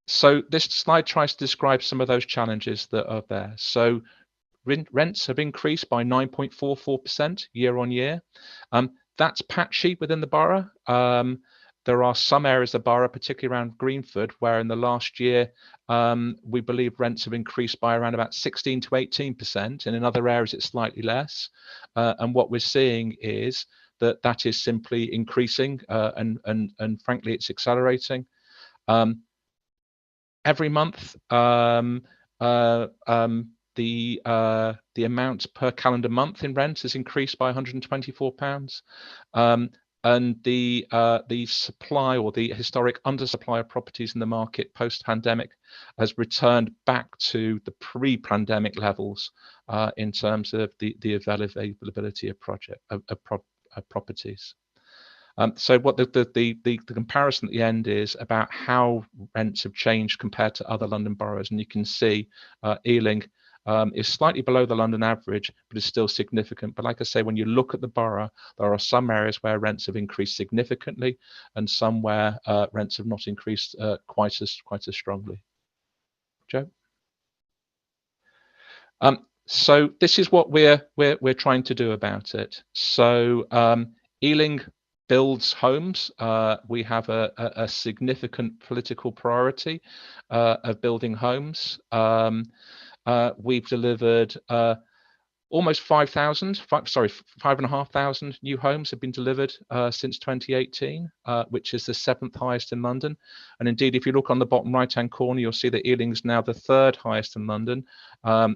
So this slide tries to describe some of those challenges that are there. So rents have increased by 9.44% year on year. That's patchy within the borough. There are some areas of the borough, particularly around Greenford, where in the last year, we believe rents have increased by around about 16 to 18%, and in other areas it's slightly less. And what we're seeing is that is simply increasing, and frankly, it's accelerating. Every month, the amount per calendar month in rent has increased by £124. And the supply, or the historic undersupply of properties in the market post-pandemic, has returned back to the pre-pandemic levels in terms of the availability of properties. So what the comparison at the end is about how rents have changed compared to other London boroughs, and you can see Ealing is slightly below the London average, but is still significant. But like I say, when you look at the borough, there are some areas where rents have increased significantly, and some where rents have not increased quite as strongly. Joe? So this is what we're trying to do about it. So Ealing builds homes. We have a significant political priority of building homes. We've delivered almost 5,500 new homes have been delivered since 2018, which is the 7th highest in London. And indeed, if you look on the bottom right-hand corner, you'll see that Ealing's now the 3rd highest in London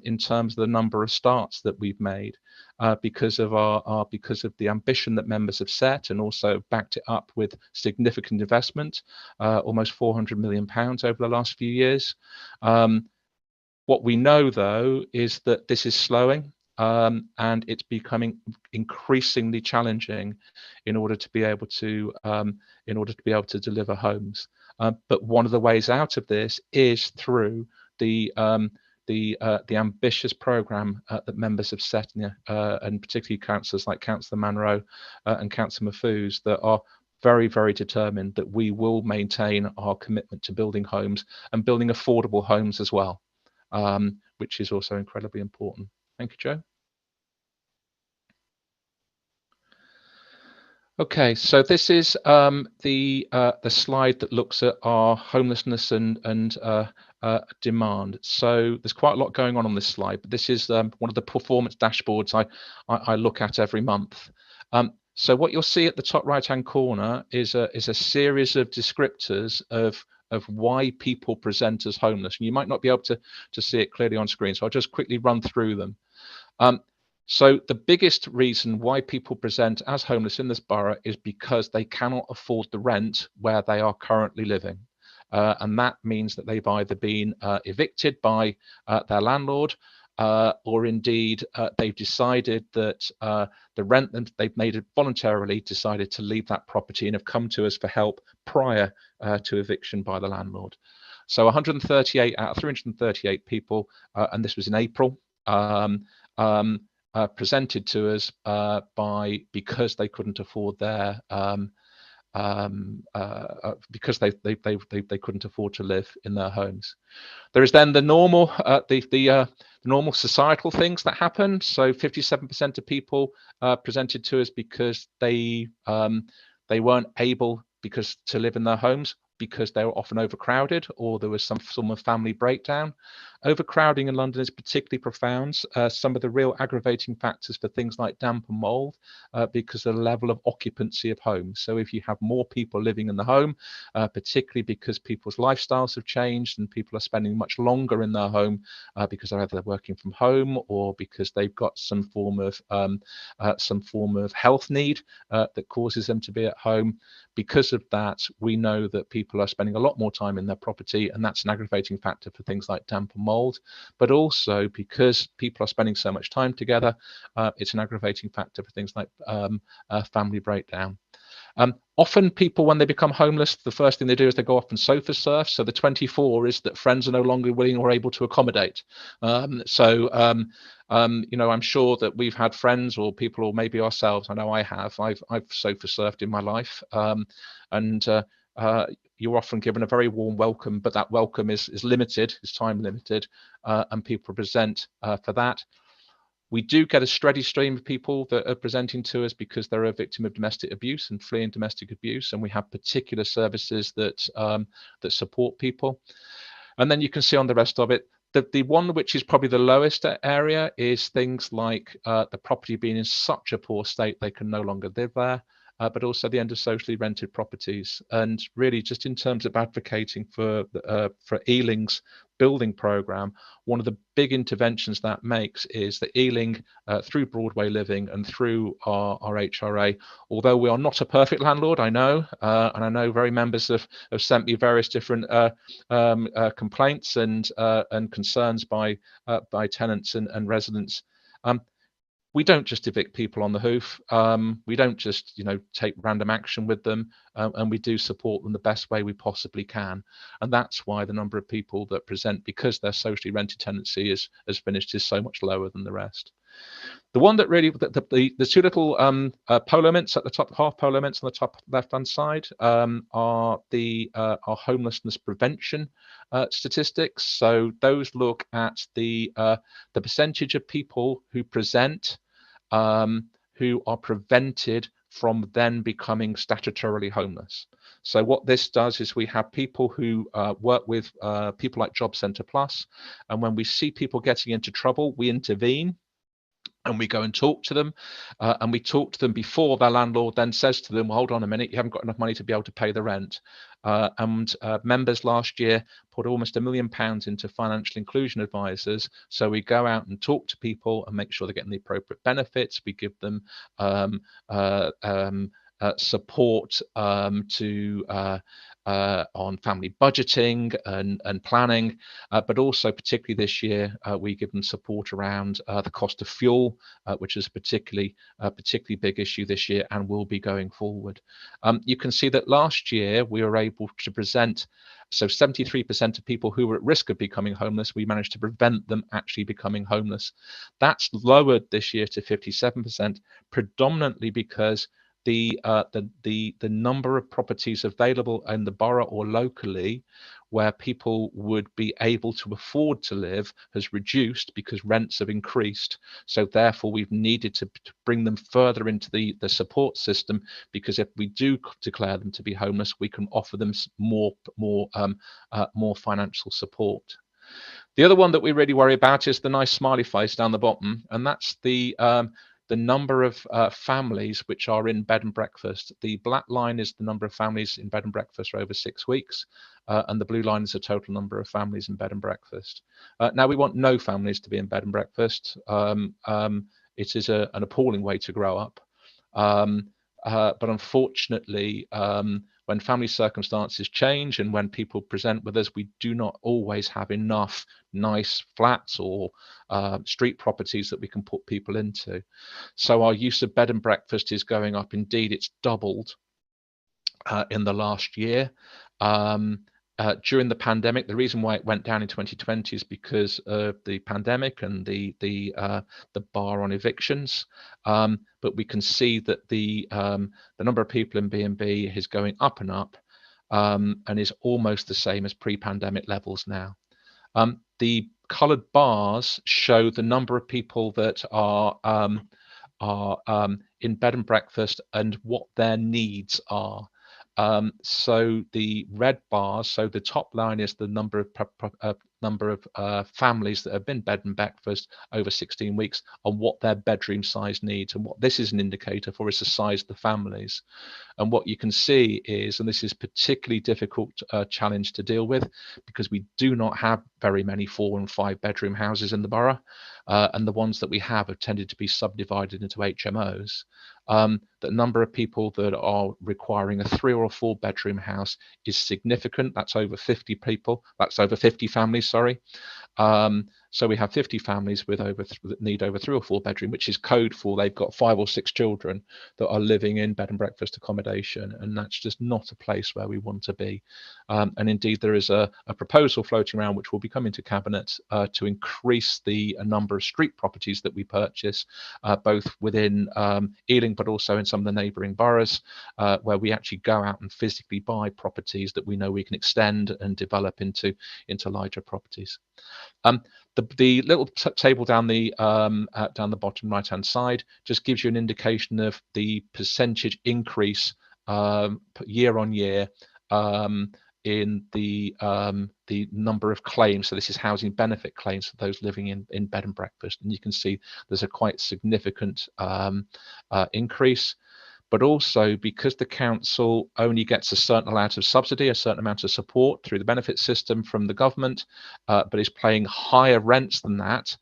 in terms of the number of starts that we've made, because of because of the ambition that members have set, and also backed it up with significant investment, almost £400 million over the last few years. What we know, though, is that this is slowing. And it's becoming increasingly challenging in order to be able to deliver homes. But one of the ways out of this is through the ambitious programme that members have set, and particularly councillors like Councillor Manroe and Councillor Mahfouz, that are very, very determined that we will maintain our commitment to building homes, and building affordable homes as well, which is also incredibly important. Thank you, Joe. Okay, so this is the slide that looks at our homelessness and demand. So there's quite a lot going on this slide, but this is one of the performance dashboards I look at every month. So what you'll see at the top right-hand corner is a series of descriptors of why people present as homeless. And you might not be able to see it clearly on screen, so I'll just quickly run through them. So the biggest reason why people present as homeless in this borough is because they cannot afford the rent where they are currently living. And that means that they've either been evicted by their landlord, or indeed they've decided that the rent that they've made it voluntarily decided to leave that property and have come to us for help prior to eviction by the landlord. So 138 out of 338 people, and this was in April, presented to us because they couldn't afford their because they couldn't afford to live in their homes. There is then the normal the normal societal things that happen. So 57% of people presented to us because they weren't able to live in their homes because they were often overcrowded, or there was some form of family breakdown. Overcrowding in London is particularly profound. Some of the real aggravating factors for things like damp and mold because of the level of occupancy of homes. So if you have more people living in the home, particularly because people's lifestyles have changed and people are spending much longer in their home because either they're working from home or because they've got some form of health need that causes them to be at home. Because of that, we know that people are spending a lot more time in their property, and that's an aggravating factor for things like damp and mold. But also because people are spending so much time together, it's an aggravating factor for things like family breakdown. Often people, when they become homeless, the first thing they do is they go off and sofa surf. So the 24 is that friends are no longer willing or able to accommodate. I'm sure that we've had friends or people, or maybe ourselves, I know I have, I've sofa surfed in my life. You're often given a very warm welcome, but that welcome is limited, is time limited, and people present for that. We do get a steady stream of people that are presenting to us because they're a victim of domestic abuse and fleeing domestic abuse, and we have particular services that support people. And then you can see on the rest of it, the one which is probably the lowest area is things like the property being in such a poor state they can no longer live there. But also the end of socially rented properties. And really, just in terms of advocating for Ealing's building programme, one of the big interventions that makes is that Ealing, through Broadway Living and through our HRA, although we are not a perfect landlord, I know, and I know very members have sent me various different complaints and concerns by tenants and residents. We don't just evict people on the hoof. We don't just, take random action with them, and we do support them the best way we possibly can. And that's why the number of people that present because their socially rented tenancy is finished is so much lower than the rest. The one that really, the two little polo mints at the top, half polo mints on the top left-hand side are our homelessness prevention statistics. So those look at the percentage of people who present who are prevented from then becoming statutorily homeless. So what this does is we have people who work with people like Job Centre Plus, and when we see people getting into trouble, we intervene. And we go and talk to them, and we talk to them before their landlord then says to them, well, hold on a minute, you haven't got enough money to be able to pay the rent. Members last year put almost £1 million into financial inclusion advisors. So we go out and talk to people and make sure they're getting the appropriate benefits. We give them support on family budgeting and planning, but also particularly this year we give them support around the cost of fuel, which is a particularly big issue this year and will be going forward. You can see that last year we were able to present, so 73% of people who were at risk of becoming homeless, we managed to prevent them actually becoming homeless. That's lowered this year to 57%, predominantly because the number of properties available in the borough or locally where people would be able to afford to live has reduced because rents have increased. So therefore we've needed to bring them further into the support system, because if we do declare them to be homeless, we can offer them more financial support. The other one that we really worry about is the nice smiley face down the bottom, and that's the number of families which are in bed and breakfast. The black line is the number of families in bed and breakfast for over 6 weeks, and the blue line is the total number of families in bed and breakfast. Now, we want no families to be in bed and breakfast. It is an appalling way to grow up. But unfortunately, when family circumstances change and when people present with us, we do not always have enough nice flats or street properties that we can put people into. So our use of bed and breakfast is going up. Indeed, it's doubled in the last year. During the pandemic, the reason why it went down in 2020 is because of the pandemic and the bar on evictions. But we can see that the number of people in B&B is going up and up, and is almost the same as pre-pandemic levels now. The coloured bars show the number of people that are in bed and breakfast and what their needs are. So the red bars, so the top line is the number of families that have been bed and breakfast over 16 weeks and what their bedroom size needs. And what this is an indicator for is the size of the families. And what you can see is, and this is particularly difficult challenge to deal with, because we do not have very many 4 and 5 bedroom houses in the borough, and the ones that we have tended to be subdivided into HMOs. The number of people that are requiring a 3 or 4 bedroom house is significant. That's over 50 people. That's over 50 families, sorry. So we have 50 families with that need over 3 or 4 bedroom, which is code for they've got 5 or 6 children that are living in bed and breakfast accommodation, and that's just not a place where we want to be. And indeed, there is a proposal floating around which will be coming to cabinet to increase the number of street properties that we purchase, both within Ealing but also in some of the neighbouring boroughs, where we actually go out and physically buy properties that we know we can extend and develop into larger properties. The little table down the bottom right hand side just gives you an indication of the percentage increase year on year in the number of claims. So this is housing benefit claims for those living in bed and breakfast, and you can see there's a quite significant increase. But also, because the council only gets a certain amount of subsidy, a certain amount of support through the benefit system from the government, but is paying higher rents than that,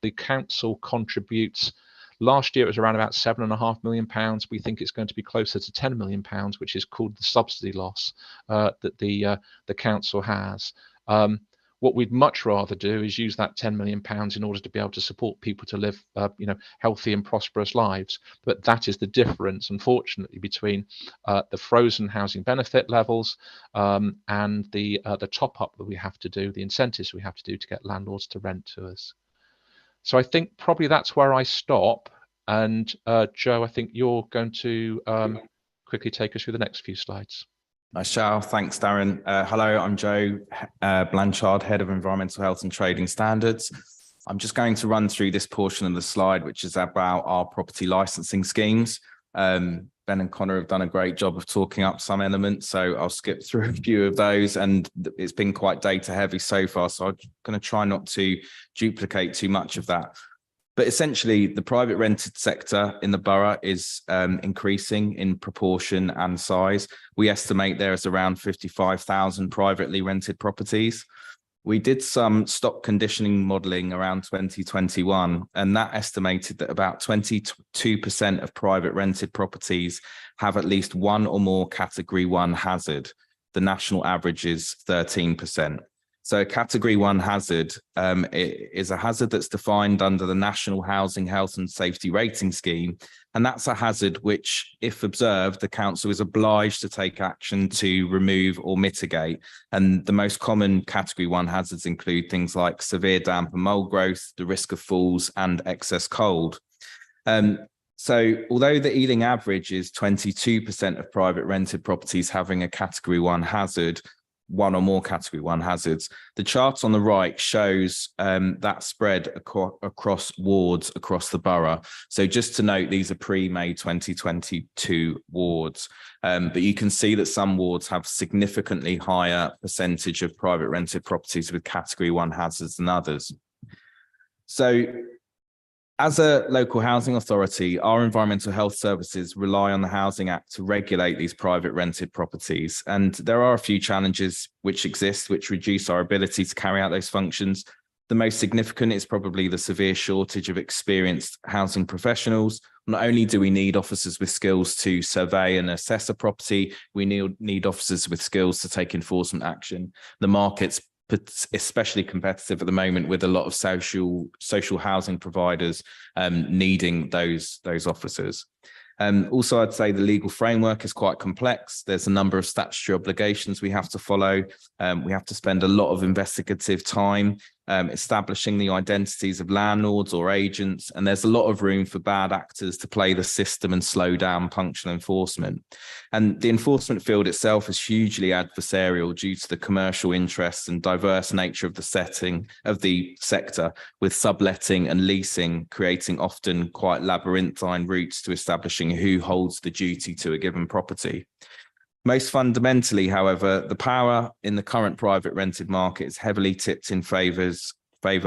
the council contributes. Last year it was around about £7.5 million. We think it's going to be closer to £10 million, which is called the subsidy loss that the council has. What we'd much rather do is use that £10 million in order to be able to support people to live, healthy and prosperous lives. But that is the difference, unfortunately, between the frozen housing benefit levels and the top up that we have to do, the incentives we have to do to get landlords to rent to us. So I think probably that's where I stop. And Joe, I think you're going to quickly take us through the next few slides. I shall. Thanks, Darren. Hello, I'm Joe Blanchard, Head of Environmental Health and Trading Standards. I'm just going to run through this portion of the slide, which is about our property licensing schemes. Ben and Connor have done a great job of talking up some elements, so I'll skip through a few of those, and it's been quite data heavy so far, so I'm going to try not to duplicate too much of that. But essentially, the private rented sector in the borough is increasing in proportion and size. We estimate there is around 55,000 privately rented properties. We did some stock conditioning modelling around 2021, and that estimated that about 22% of private rented properties have at least one or more Category 1 hazard. The national average is 13%. So a Category 1 hazard is a hazard that's defined under the National Housing Health and Safety Rating Scheme. And that's a hazard which, if observed, the council is obliged to take action to remove or mitigate. And the most common Category 1 hazards include things like severe damp and mold growth, the risk of falls, and excess cold. So although the Ealing average is 22% of private rented properties having a Category 1 hazard, one or more Category 1 hazards, the chart on the right shows that spread across wards across the borough. So just to note, these are pre-May 2022 wards, but you can see that some wards have significantly higher percentage of private rented properties with Category 1 hazards than others. So as a local housing authority, our environmental health services rely on the Housing Act to regulate these private rented properties. And there are a few challenges which exist, which reduce our ability to carry out those functions. The most significant is probably the severe shortage of experienced housing professionals, Not only do we need officers with skills to survey and assess a property, we need officers with skills to take enforcement action. The market's especially competitive at the moment, with a lot of social housing providers needing those officers. Also, I'd say the legal framework is quite complex. There's a number of statutory obligations we have to follow. We have to spend a lot of investigative time establishing the identities of landlords or agents, and there's a lot of room for bad actors to play the system and slow down punctual enforcement. And the enforcement field itself is hugely adversarial due to the commercial interests and diverse nature of the setting of the sector, with subletting and leasing creating often quite labyrinthine routes to establishing who holds the duty to a given property. Most fundamentally, however, the power in the current private rented market is heavily tipped in favour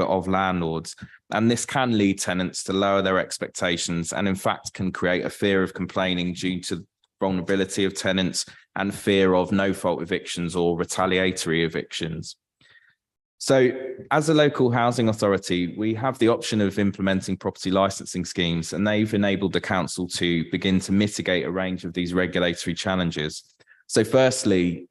of landlords, and this can lead tenants to lower their expectations and in fact can create a fear of complaining due to vulnerability of tenants and fear of no-fault evictions or retaliatory evictions. So as a local housing authority, we have the option of implementing property licensing schemes, and they've enabled the council to begin to mitigate a range of these regulatory challenges. So firstly,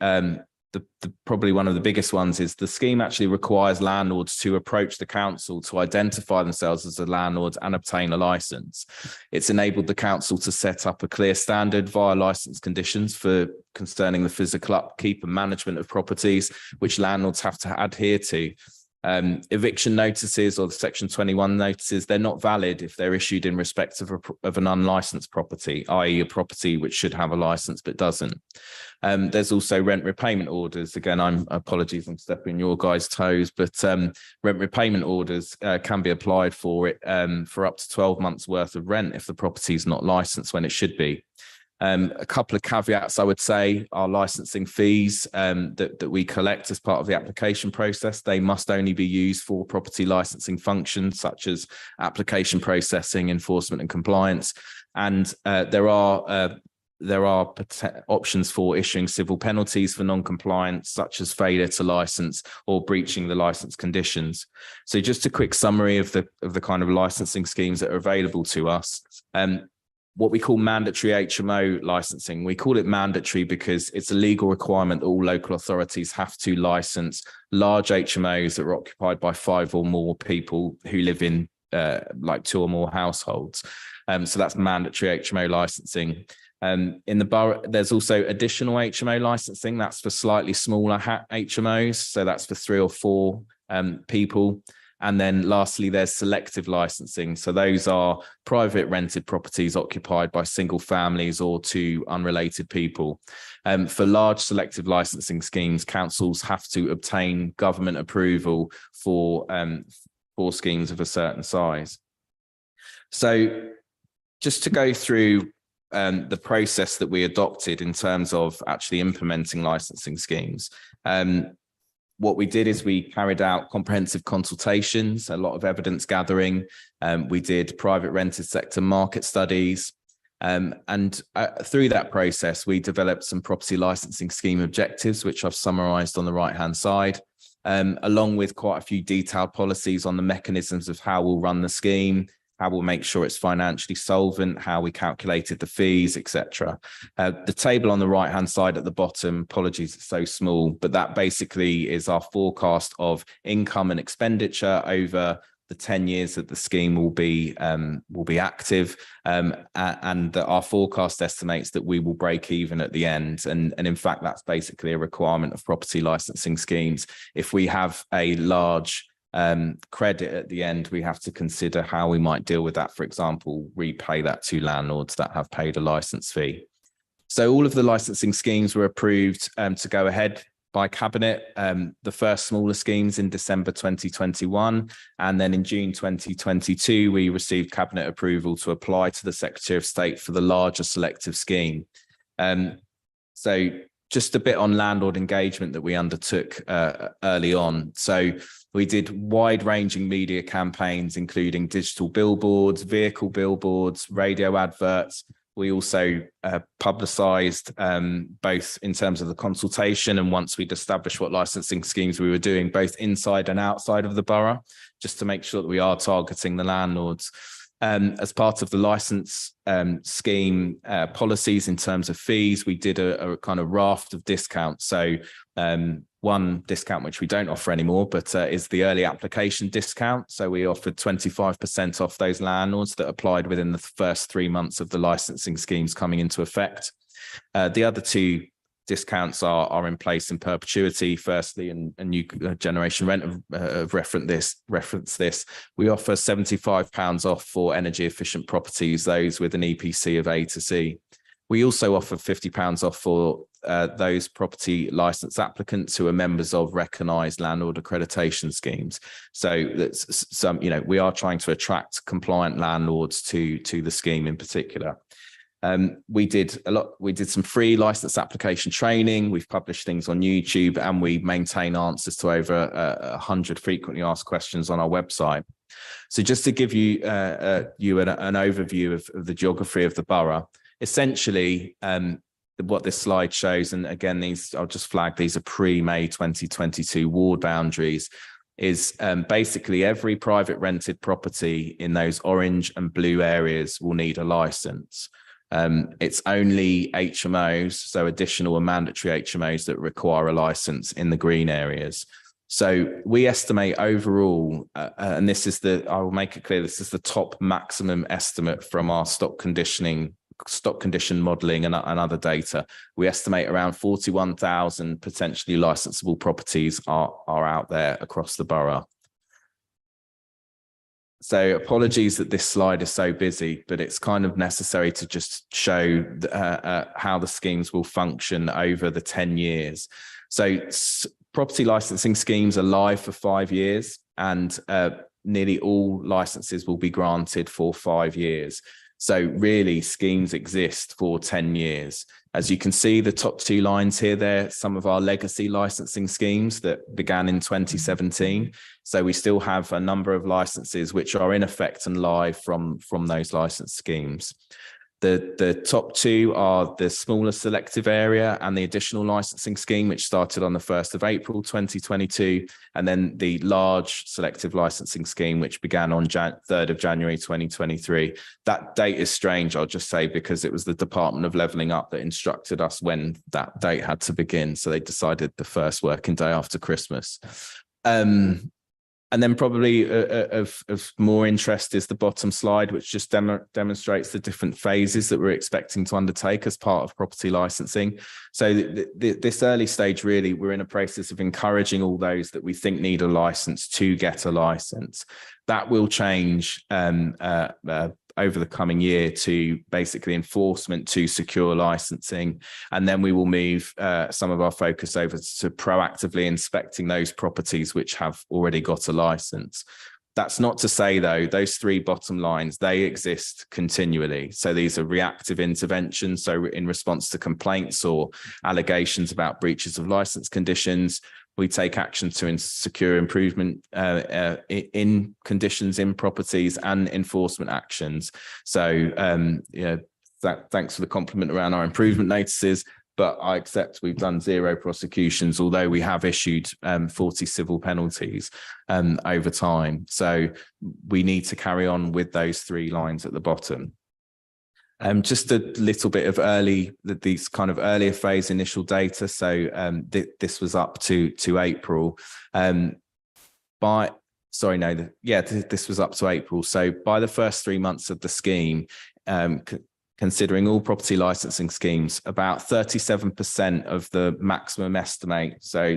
probably one of the biggest ones is the scheme actually requires landlords to approach the council to identify themselves as a landlord and obtain a license. It's enabled the council to set up a clear standard via license conditions for concerning the physical upkeep and management of properties, which landlords have to adhere to. Eviction notices or the Section 21 notices, they're not valid if they're issued in respect of an unlicensed property, i.e. a property which should have a license but doesn't. There's also rent repayment orders. Again, apologies, I'm stepping on your guys' toes, but rent repayment orders can be applied for it for up to 12 months worth of rent if the property is not licensed when it should be. A couple of caveats, I would say, are licensing fees that we collect as part of the application process. They must only be used for property licensing functions such as application processing, enforcement and compliance. And there are options for issuing civil penalties for non-compliance, such as failure to license or breaching the license conditions. So just a quick summary of the kind of licensing schemes that are available to us. What we call mandatory HMO licensing. We call it mandatory because it's a legal requirement that all local authorities have to license large HMOs that are occupied by 5 or more people who live in like 2 or more households. So that's mandatory HMO licensing. In the borough, there's also additional HMO licensing. That's for slightly smaller HMOs. So that's for 3 or 4 people. And then lastly, there's selective licensing. So those are private rented properties occupied by single families or 2 unrelated people. For large selective licensing schemes, councils have to obtain government approval for schemes of a certain size. So just to go through the process that we adopted in terms of actually implementing licensing schemes. What we did is we carried out comprehensive consultations, a lot of evidence gathering. We did private rented sector market studies. And through that process, we developed some property licensing scheme objectives, which I've summarised on the right-hand side, along with quite a few detailed policies on the mechanisms of how we'll run the scheme, how we'll make sure it's financially solvent, how we calculated the fees, etc. The table on the right-hand side at the bottom, apologies, it's so small, but that basically is our forecast of income and expenditure over the 10 years that the scheme will be active, and that our forecast estimates that we will break even at the end. And in fact, that's basically a requirement of property licensing schemes. If we have a large credit at the end, we have to consider how we might deal with that. For example, repay that to landlords that have paid a license fee. So all of the licensing schemes were approved to go ahead by Cabinet. The first smaller schemes in December 2021, and then in June 2022 we received Cabinet approval to apply to the Secretary of State for the larger selective scheme. So just a bit on landlord engagement that we undertook early on. So we did wide-ranging media campaigns, including digital billboards, vehicle billboards, radio adverts. We also publicised both in terms of the consultation, and once we'd established what licensing schemes we were doing, both inside and outside of the borough, just to make sure that we are targeting the landlords. As part of the license scheme policies in terms of fees, we did a kind of raft of discounts. So one discount which we don't offer anymore, but is the early application discount. So we offered 25% off those landlords that applied within the first 3 months of the licensing schemes coming into effect. The other two discounts are in place in perpetuity. Firstly, and new generation rent have referenced this. We offer £75 off for energy efficient properties, those with an EPC of A to C. We also offer £50 off for those property license applicants who are members of recognised landlord accreditation schemes. So that's some, we are trying to attract compliant landlords to the scheme in particular. We did some free license application training. We've published things on YouTube, and we maintain answers to over 100 frequently asked questions on our website. So just to give you an overview of the geography of the borough, essentially what this slide shows, and again, I'll just flag, these are pre-May 2022 ward boundaries, is basically every private rented property in those orange and blue areas will need a license. It's only HMOs, so additional and mandatory HMOs, that require a license in the green areas. So we estimate overall, and I will make it clear, this is the top maximum estimate from our stock condition modelling and other data. We estimate around 41,000 potentially licensable properties are out there across the borough. So apologies that this slide is so busy, but it's kind of necessary to just show how the schemes will function over the 10 years. So property licensing schemes are live for 5 years, and nearly all licenses will be granted for 5 years. So really, schemes exist for 10 years. As you can see, the top two lines here, they're some of our legacy licensing schemes that began in 2017. So we still have a number of licenses which are in effect and live from those license schemes. The top two are the smaller selective area and the additional licensing scheme, which started on the 1st of April 2022, and then the large selective licensing scheme, which began on 3rd of January 2023. That date is strange, I'll just say, because it was the Department of Levelling Up that instructed us when that date had to begin. So they decided the first working day after Christmas. And then probably of more interest is the bottom slide, which just demonstrates the different phases that we're expecting to undertake as part of property licensing. So this early stage, really, we're in a process of encouraging all those that we think need a license to get a license. That will change over the coming year to basically enforcement to secure licensing. And then we will move some of our focus over to proactively inspecting those properties which have already got a license. That's not to say, though, those three bottom lines, they exist continually. So these are reactive interventions. So in response to complaints or allegations about breaches of license conditions, we take action to secure improvement in conditions in properties and enforcement actions. So thanks for the compliment around our improvement notices, but I accept we've done 0 prosecutions, although we have issued 40 civil penalties over time. So we need to carry on with those three lines at the bottom. Just a little bit of these kind of earlier phase initial data. So this was up to April. This was up to April. So by the first 3 months of the scheme, considering all property licensing schemes, about 37% of the maximum estimate, so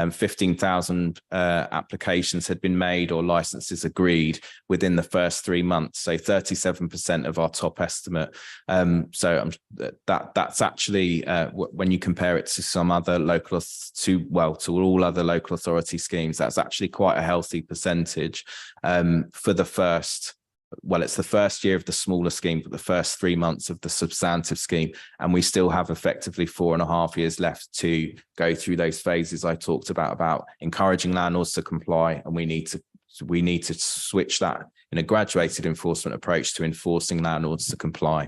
15,000 applications had been made or licenses agreed within the first 3 months. So 37% of our top estimate. That's actually when you compare it to some other to all other local authority schemes, that's actually quite a healthy percentage for the first. Well, it's the first year of the smaller scheme, but the first 3 months of the substantive scheme. And we still have effectively 4.5 years left to go through those phases I talked about encouraging landlords to comply. And we need to switch that in a graduated enforcement approach to enforcing landlords to comply.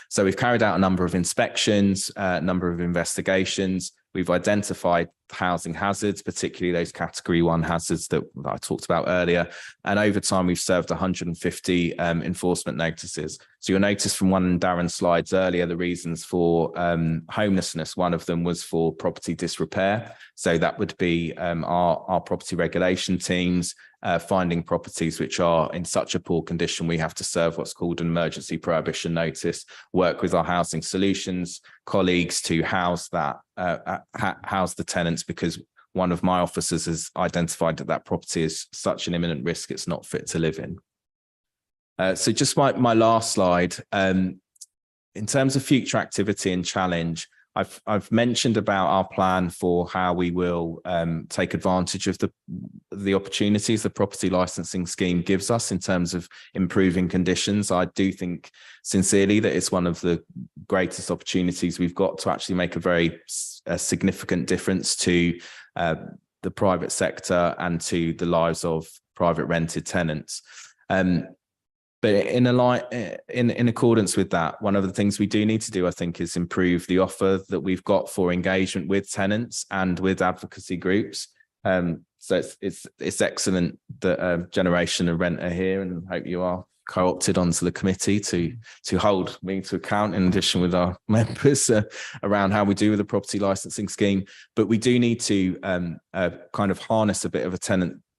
So we've carried out a number of inspections, a number of investigations. We've identified housing hazards, particularly those category 1 hazards that I talked about earlier. And over time, we've served 150 enforcement notices. So you'll notice from one of Darren's slides earlier, the reasons for homelessness. One of them was for property disrepair. So that would be our property regulation teams finding properties which are in such a poor condition, we have to serve what's called an emergency prohibition notice, work with our housing solutions colleagues to house that, house the tenants, because one of my officers has identified that that property is such an imminent risk, it's not fit to live in. So just my last slide, in terms of future activity and challenge, I've mentioned about our plan for how we will take advantage of the opportunities the property licensing scheme gives us in terms of improving conditions. I do think sincerely that it's one of the greatest opportunities we've got to actually make a very significant difference to the private sector and to the lives of private rented tenants. But in accordance with that, one of the things we do need to do, I think, is improve the offer that we've got for engagement with tenants and with advocacy groups. So it's excellent that Generation of Rent are here, and hope you are co-opted onto the committee to hold me to account, in addition with our members around how we do with the property licensing scheme. But we do need to kind of harness a bit of a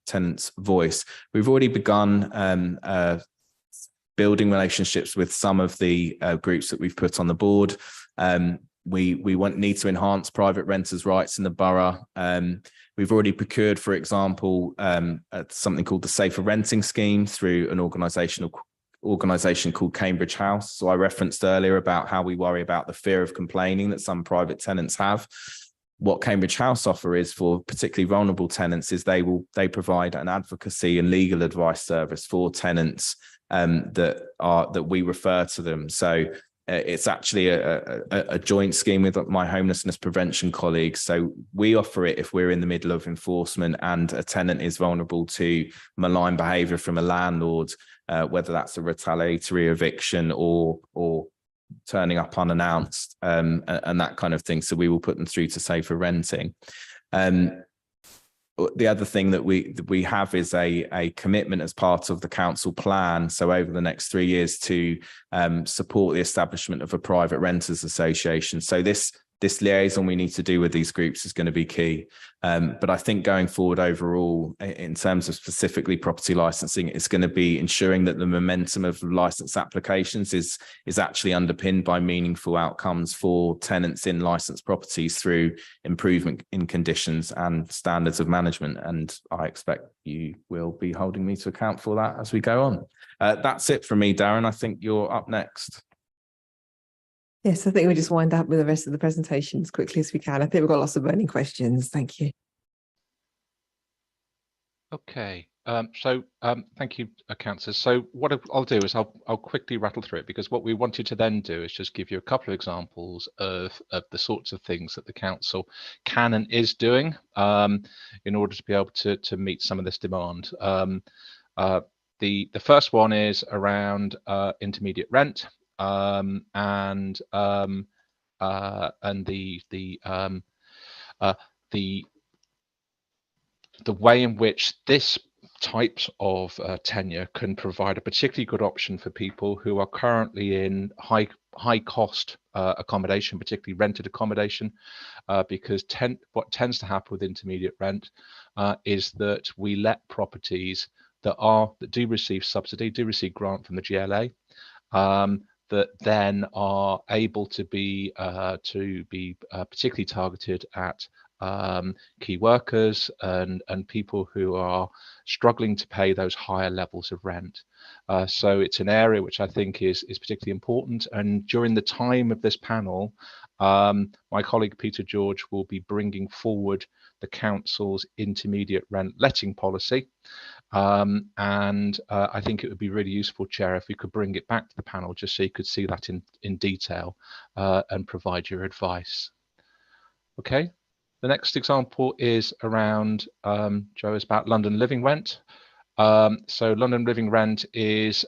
tenant's voice. We've already begun building relationships with some of the groups that we've put on the board. We need to enhance private renters' rights in the borough. We've already procured, for example, something called the Safer Renting Scheme through an organisation called Cambridge House. So I referenced earlier about how we worry about the fear of complaining that some private tenants have. What Cambridge House offer is for particularly vulnerable tenants is they provide an advocacy and legal advice service for tenants that we refer to them. So it's actually a joint scheme with my homelessness prevention colleagues. So we offer it if we're in the middle of enforcement and a tenant is vulnerable to malign behaviour from a landlord, whether that's a retaliatory eviction or turning up unannounced, and that kind of thing. So we will put them through to Safer Renting. The other thing that we have is a commitment as part of the council plan. So over the next 3 years to support the establishment of a private renters association. So this liaison we need to do with these groups is going to be key. But I think going forward overall, in terms of specifically property licensing, it's going to be ensuring that the momentum of license applications is actually underpinned by meaningful outcomes for tenants in licensed properties through improvement in conditions and standards of management. And I expect you will be holding me to account for that as we go on. That's it from me, Darren. I think you're up next. Yes, I think we just wind up with the rest of the presentation as quickly as we can. I think we've got lots of burning questions. Thank you. Okay, thank you, councillors. So what I'll do is I'll quickly rattle through it, because what we wanted to then do is just give you a couple of examples of the sorts of things that the council can and is doing in order to be able to meet some of this demand. The first one is around intermediate rent. And the way in which this types of tenure can provide a particularly good option for people who are currently in high cost accommodation, particularly rented accommodation, because what tends to happen with intermediate rent is that we let properties that do receive subsidy, do receive grant from the GLA, that then are able to be particularly targeted at key workers and people who are struggling to pay those higher levels of rent. So it's an area which I think is particularly important. And during the time of this panel, my colleague Peter George will be bringing forward the council's intermediate rent letting policy. And I think it would be really useful, Chair, if we could bring it back to the panel just so you could see that in detail and provide your advice. Okay, the next example is around, Joe, is about London Living Rent. So London Living Rent is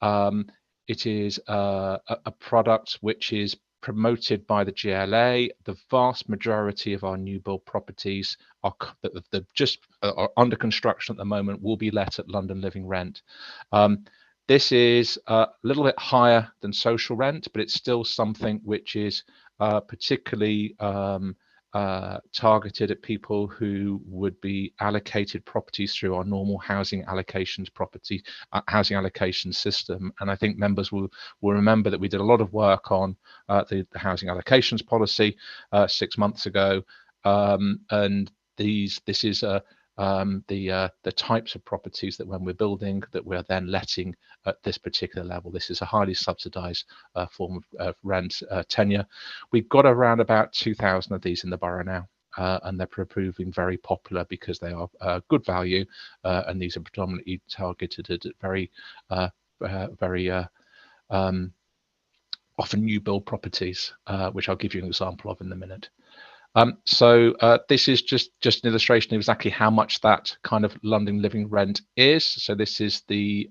it is a product which is promoted by the GLA. The vast majority of our new build properties are are under construction at the moment, will be let at London Living Rent. This is a little bit higher than social rent, but it's still something which is particularly targeted at people who would be allocated properties through our normal housing allocation system. And I think members will remember that we did a lot of work on the housing allocations policy 6 months ago, and this is the types of properties that when we're building that we're then letting at this particular level. This is a highly subsidized form of rent tenure. We've got around about 2,000 of these in the borough now, and they're proving very popular because they are good value, and these are predominantly targeted at very often new build properties, which I'll give you an example of in a minute. This is just an illustration of exactly how much that kind of London Living Rent is. So this is the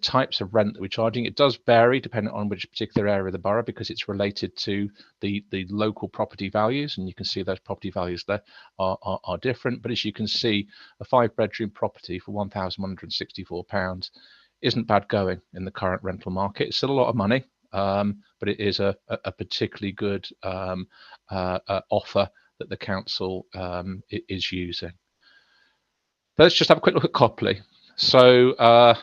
types of rent that we're charging. It does vary depending on which particular area of the borough, because it's related to the local property values, and you can see those property values there are different. But as you can see, a 5-bedroom property for £1,164 isn't bad going in the current rental market. It's still a lot of money, but it is a particularly good offer that the council is using. Let's just have a quick look at Copley. So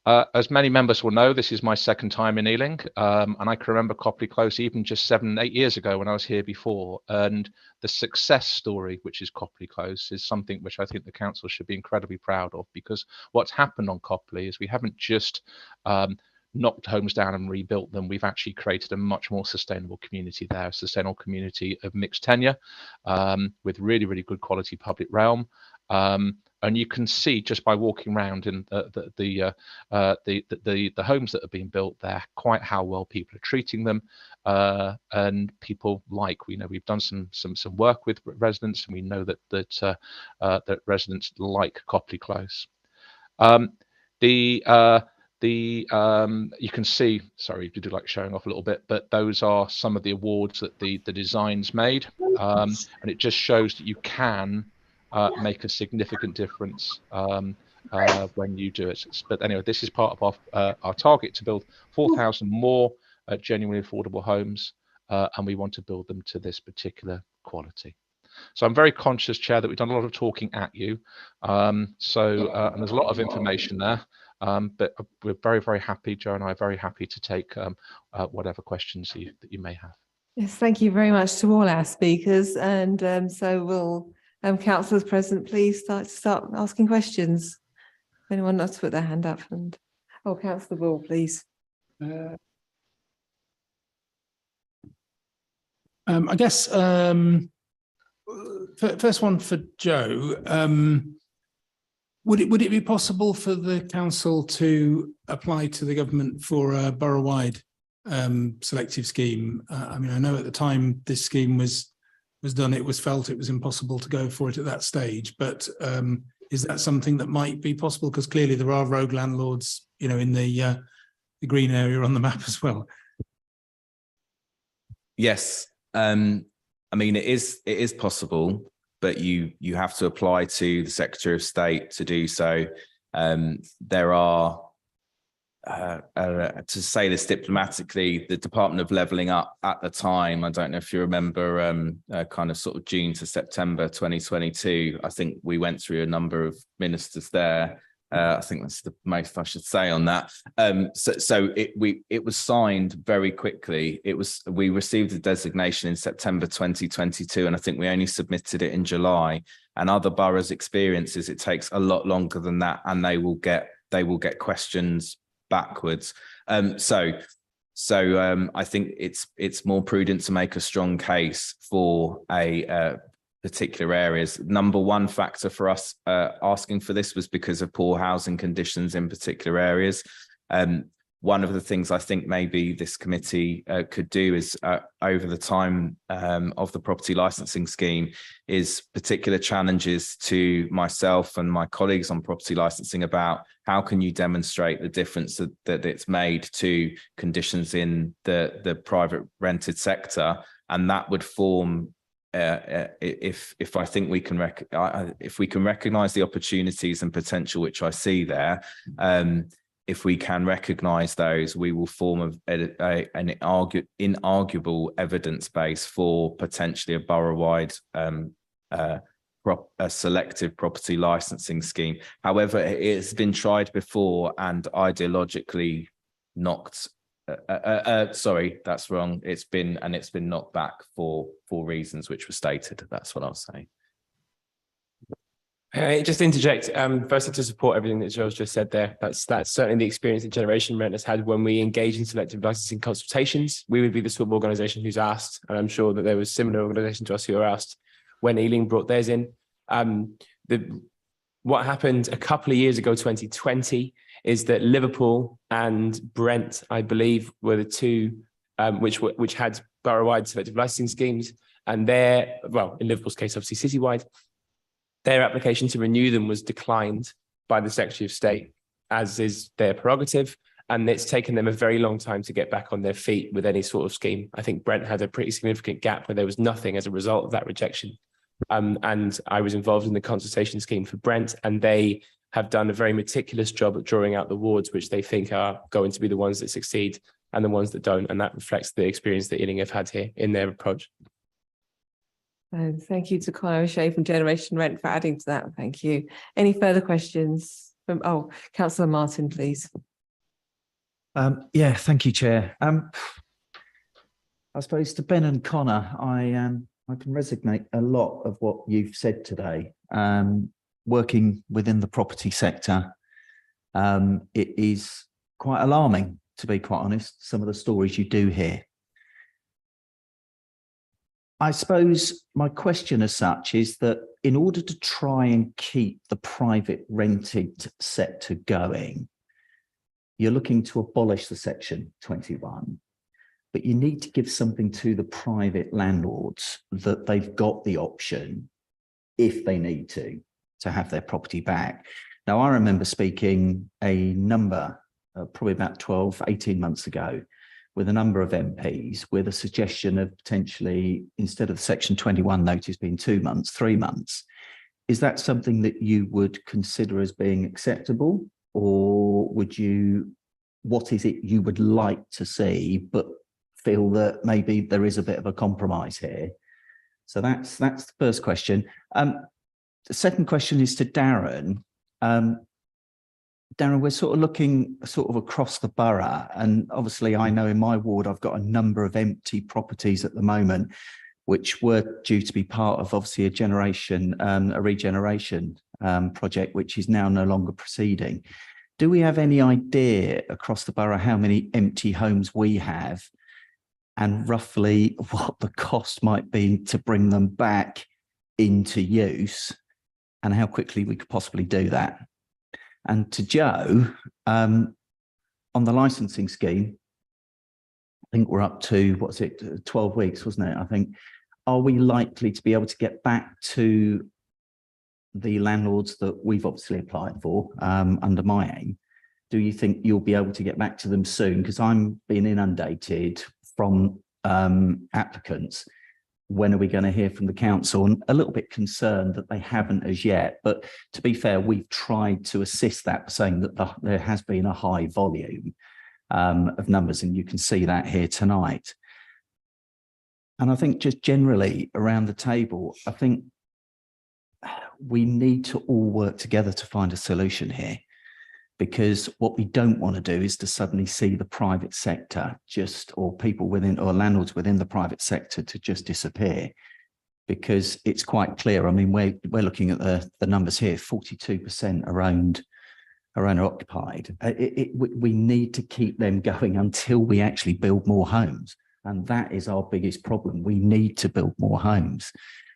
as many members will know, this is my second time in Ealing, and I can remember Copley Close even just 7-8 years ago when I was here before. And the success story, which is Copley Close, is something which I think the council should be incredibly proud of, because what's happened on Copley is we haven't just knocked homes down and rebuilt them. We've actually created a much more sustainable community there, a sustainable community of mixed tenure, with really, really good quality public realm. And you can see just by walking around in the homes that are being built there, quite how well people are treating them, and people we've done some work with residents, and we know that residents like Copley Close. You can see, sorry to do like showing off a little bit, but those are some of the awards that the design's made, and it just shows that you can make a significant difference when you do it. But anyway, this is part of our target to build 4,000 more genuinely affordable homes, and we want to build them to this particular quality. So I'm very conscious, Chair, that we've done a lot of talking at you, and there's a lot of information there. But we're very, very happy, Joe and I are very happy to take whatever questions that you may have. Yes, thank you very much to all our speakers. And so will councillors present please start asking questions. If anyone wants to put their hand up, and Councillor Bull, please. I guess first one for Joe. Would it be possible for the council to apply to the government for a borough-wide selective scheme? I mean, I know at the time this scheme was done, it was felt it was impossible to go for it at that stage. But is that something that might be possible? Because clearly there are rogue landlords, in the green area on the map as well. Yes, I mean it is possible, but you have to apply to the Secretary of State to do so. There are, to say this diplomatically, the Department of Levelling Up at the time, I don't know if you remember, kind of sort of June to September 2022, I think we went through a number of ministers there. I think that's the most I should say on that. So it was signed very quickly. We received the designation in September 2022, and I think we only submitted it in July. And other boroughs' experiences, it takes a lot longer than that, and they will get questions backwards. So I think it's more prudent to make a strong case for a particular areas. Number one factor for us asking for this was because of poor housing conditions in particular areas. one of the things I think maybe this committee could do is over the time of the property licensing scheme is particular challenges to myself and my colleagues on property licensing about how can you demonstrate the difference that it's made to conditions in the private rented sector, and that would form if I think we can if we can recognise the opportunities and potential which I see there. If we can recognise those, we will form an inarguable evidence base for potentially a borough-wide a selective property licensing scheme. However, it's been tried before and ideologically knocked. Sorry, that's wrong. It's been knocked back for reasons which were stated. That's what I'll say. Just interject, firstly to support everything that Joe's just said there. That's certainly the experience that Generation Rent has had when we engage in selective licensing consultations. We would be the sort of organisation who's asked, and I'm sure that there was similar organisations to us who were asked when Ealing brought theirs in. What happened a couple of years ago, 2020, is that Liverpool and Brent, I believe, were the two which had borough-wide selective licensing schemes, and well, in Liverpool's case, obviously citywide. Their application to renew them was declined by the Secretary of State, as is their prerogative, and it's taken them a very long time to get back on their feet with any sort of scheme. I think Brent had a pretty significant gap where there was nothing as a result of that rejection. And I was involved in the consultation scheme for Brent, and they have done a very meticulous job at drawing out the wards which they think are going to be the ones that succeed and the ones that don't, and that reflects the experience that Ealing have had here in their approach. Thank you to Conor O'Shea from Generation Rent for adding to that. Thank you. Any further questions from, Councillor Martin, please. Yeah, thank you, Chair. I suppose to Ben and Conor, I can resonate a lot of what you've said today. Working within the property sector, it is quite alarming, to be quite honest, some of the stories you do hear. I suppose my question as such is that in order to try and keep the private rented sector going, you're looking to abolish the Section 21, but you need to give something to the private landlords that they've got the option, if they need to have their property back. Now, I remember speaking a number, probably about 12, 18 months ago, with a number of MPs with a suggestion of potentially, instead of the Section 21 notice being 2 months, 3 months. Is that something that you would consider as being acceptable, or would you, what is it you would like to see, but feel that maybe there is a bit of a compromise here? So that's the first question. The second question is to Darren. Darren, we're sort of looking across the borough, and obviously I know in my ward I've got a number of empty properties at the moment, which were due to be part of obviously a regeneration project, which is now no longer proceeding. Do we have any idea across the borough how many empty homes we have, and roughly what the cost might be to bring them back into use, and how quickly we could possibly do that? And to Joe, on the licensing scheme, I think we're up to, 12 weeks, wasn't it? I think, are we likely to be able to get back to the landlords that we've obviously applied for under my aim? Do you think you'll be able to get back to them soon? Because I'm being inundated from applicants. When are we going to hear from the council? And a little bit concerned that they haven't as yet. But to be fair, we've tried to assist that, saying that there has been a high volume of numbers, and you can see that here tonight. And I think just generally around the table, I think we need to all work together to find a solution here, because what we don't want to do is to suddenly see the private sector or people within, or landlords within the private sector, to just disappear, because it's quite clear. I mean, we're looking at the numbers here, 42% are owner occupied. We need to keep them going until we actually build more homes. And that is our biggest problem. We need to build more homes.